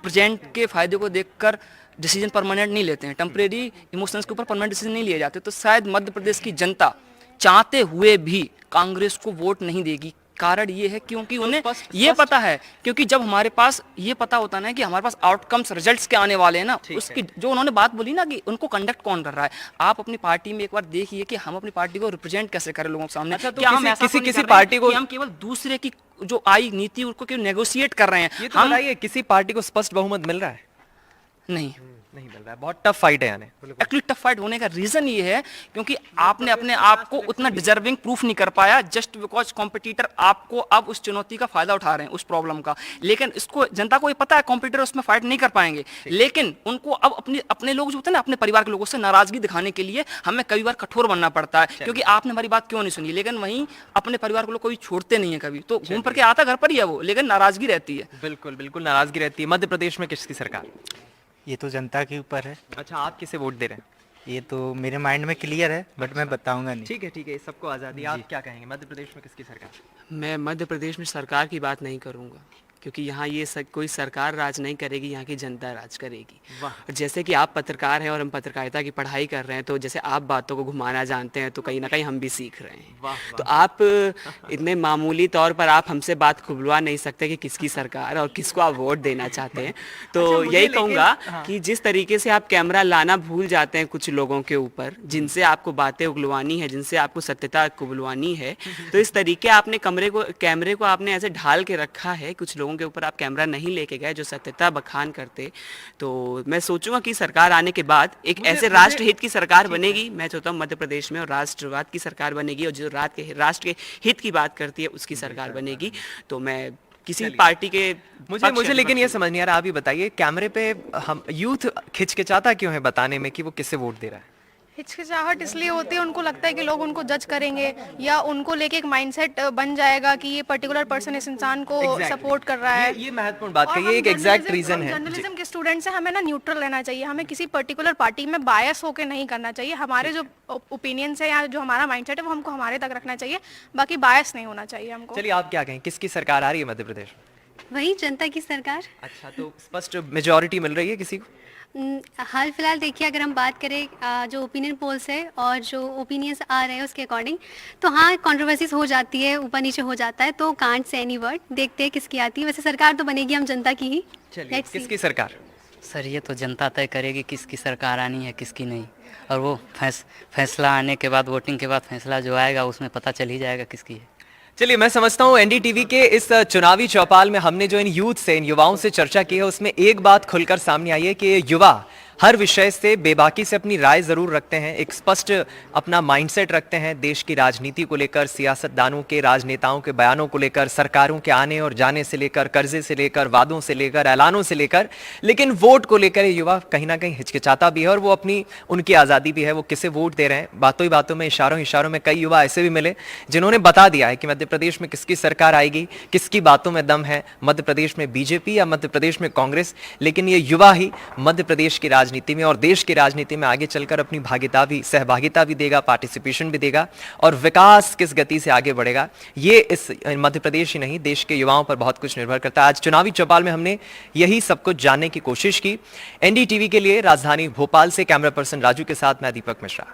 K: प्रेजेंट के फायदे को देखकर डिसीजन परमानेंट नहीं लेते हैं, टेम्परेरी इमोशंस के ऊपर परमानेंट डिसीजन नहीं लिए जाते। तो शायद मध्य प्रदेश की जनता चाहते हुए भी कांग्रेस को वोट नहीं देगी। कारण ये है क्योंकि उन्हें ये पता है, क्योंकि जब हमारे पास ये पता होता है ना कि हमारे पास आउटकम्स रिजल्ट्स के आने वाले हैं ना, उसकी जो उन्होंने बात बोली ना कि उनको कंडक्ट कौन कर रहा है, आप अपनी पार्टी में एक बार देखिए कि हम अपनी पार्टी को रिप्रेजेंट कैसे करें लोगों के सामने।
A: अच्छा, तो
K: क्या हम ऐसा
A: किसी पार्टी को
K: हम केवल दूसरे की जो आई नीति उनको क्यों नेगोशिएट कर रहे हैं?
A: ये तो बताइए, किसी पार्टी को स्पष्ट बहुमत मिल रहा है?
K: नहीं
A: मिल रहा है। बहुत टफ फाइट है यानी।
K: एक्चुअली टफ फाइट होने का रीजन ये है क्योंकि आपने अपने आप को उतना डिजर्विंग प्रूफ नहीं कर पाया, जस्ट बिकॉज कॉम्पिटिटर आपको अब उस चुनौती का फायदा उठा रहे हैं, उस प्रॉब्लम का। लेकिन इसको जनता को ये पता है कॉम्पिटिटर उसमें फाइट नहीं कर पाएंगे, लेकिन उनको अब अपने लोग जो होते हैं ना, अपने परिवार के लोगों से नाराजगी दिखाने के लिए हमें कई बार कठोर बनना पड़ता है, क्योंकि आपने हमारी बात क्यों नहीं सुनी। लेकिन वहीं अपने परिवार को लोग कोई छोड़ते नहीं है कभी, तो घूम पर के आता घर पर ही है वो, लेकिन नाराजगी रहती है।
A: बिल्कुल बिल्कुल नाराजगी रहती है। मध्य प्रदेश में किसकी सरकार?
J: ये तो जनता के ऊपर है।
A: अच्छा, आप किसे वोट दे रहे हैं?
J: ये तो मेरे माइंड में क्लियर है, बट मैं बताऊंगा नहीं।
A: ठीक है, सबको आज़ादी। आप क्या कहेंगे, मध्य प्रदेश में किसकी सरकार?
I: मैं मध्य प्रदेश में सरकार की बात नहीं करूंगा, क्योंकि यहाँ ये कोई सरकार राज नहीं करेगी, यहाँ की जनता राज करेगी। जैसे कि आप पत्रकार हैं और हम पत्रकारिता की पढ़ाई कर रहे हैं, तो जैसे आप बातों को घुमाना जानते हैं, तो कहीं ना कहीं हम भी सीख रहे हैं। तो आप इतने मामूली तौर पर आप हमसे बात खुलवा नहीं सकते कि किसकी सरकार और किसको आप वोट देना चाहते हैं। तो यही कहूँगा कि जिस तरीके से आप कैमरा लाना भूल जाते हैं कुछ लोगों के ऊपर, जिनसे आपको बातें उगलवानी है, जिनसे आपको सत्यता उगलवानी है, तो इस तरीके आपने कैमरे को आपने ऐसे ढाल के रखा है, कुछ लोगों के ऊपर आप कैमरा नहीं लेके गए जो सत्यता बखान करते। तो मैं सोचूंगा कि सरकार आने के बाद एक ऐसे राष्ट्र हित की सरकार बनेगी, मैं चाहता हूँ मध्य प्रदेश में, और राष्ट्रवाद की सरकार बनेगी, और जो राष्ट्र के हित की बात करती है उसकी सरकार बनेगी। तो मैं किसी पार्टी के
A: मुझे लेकिन ये समझ नहीं आ रहा, आप ही बताइए, कैमरे पे हम यूथ खिचकिचाता क्यों है बताने में कि वो किससे वोट दे रहा है?
H: हिचकिचाहट इसलिए होती है, उनको लगता है कि लोग उनको जज करेंगे या उनको लेके एक माइंडसेट बन जाएगा कि ये पर्टिकुलर पर्सन इस इंसान को सपोर्ट कर रहा है।
A: ये महत्वपूर्ण बात कही है, एक एग्जैक्ट रीजन है।
H: जर्नलिज्म के स्टूडेंट्स हैं, हमें ना न्यूट्रल रहना चाहिए, हमें किसी पर्टिकुलर पार्टी में बायस होकर नहीं करना चाहिए। हमारे जो ओपिनियंस है या जो हमारा माइंडसेट है वो हमको हमारे तक रखना चाहिए, बाकी बायस नहीं होना चाहिए हमको।
A: चलिए आप क्या कहें, किसकी सरकार आ रही है मध्य प्रदेश में?
G: वही जनता की सरकार।
A: अच्छा, तो स्पष्ट मेजोरिटी मिल रही है किसी को?
G: हाल फिलहाल देखिए, अगर हम बात करें जो ओपिनियन पोल्स है और जो ओपिनियंस आ रहे हैं उसके अकॉर्डिंग, तो हाँ कंट्रोवर्सीज हो जाती है, ऊपर नीचे हो जाता है, तो कांट से एनी वर्ड, देखते हैं किसकी आती है। वैसे सरकार तो बनेगी हम जनता की ही।
A: चलिए, किसकी सरकार?
D: सर ये तो जनता तय करेगी किसकी सरकार आनी है किसकी नहीं, और वो फैसला आने के बाद, वोटिंग के बाद फैसला जो आएगा उसमें पता चल ही जाएगा किसकी है।
A: चलिए, मैं समझता हूँ एनडीटीवी के इस चुनावी चौपाल में हमने जो इन यूथ से, इन युवाओं से चर्चा की है, उसमें एक बात खुलकर सामने आई है कि युवा हर विषय से बेबाकी से अपनी राय जरूर रखते हैं, एक स्पष्ट अपना माइंडसेट रखते हैं देश की राजनीति को लेकर, सियासतदानों के, राजनेताओं के बयानों को लेकर, सरकारों के आने और जाने से लेकर, कर्जे से लेकर, वादों से लेकर, ऐलानों से लेकर। लेकिन वोट को लेकर युवा कहीं ना कहीं हिचकिचाता भी है, और वो अपनी, उनकी आज़ादी भी है, वो किसे वोट दे रहे हैं। बातों ही बातों में, इशारों में कई युवा ऐसे भी मिले जिन्होंने बता दिया है कि मध्य प्रदेश में किसकी सरकार आएगी, किसकी बातों में दम है, मध्य प्रदेश में बीजेपी या मध्य प्रदेश में कांग्रेस। लेकिन ये युवा ही मध्य प्रदेश की राजनीति में और देश की राजनीति में आगे चलकर अपनी सहभागिता भी देगा, पार्टिसिपेशन भी देगा, और विकास किस गति से आगे बढ़ेगा, ये इस मध्य प्रदेश ही नहीं देश के युवाओं पर बहुत कुछ निर्भर करता है। आज चुनावी चौपाल में हमने यही सब कुछ जानने की कोशिश की। एनडीटीवी के लिए राजधानी भोपाल से कैमरा पर्सन राजू के साथ मैं दीपक मिश्रा।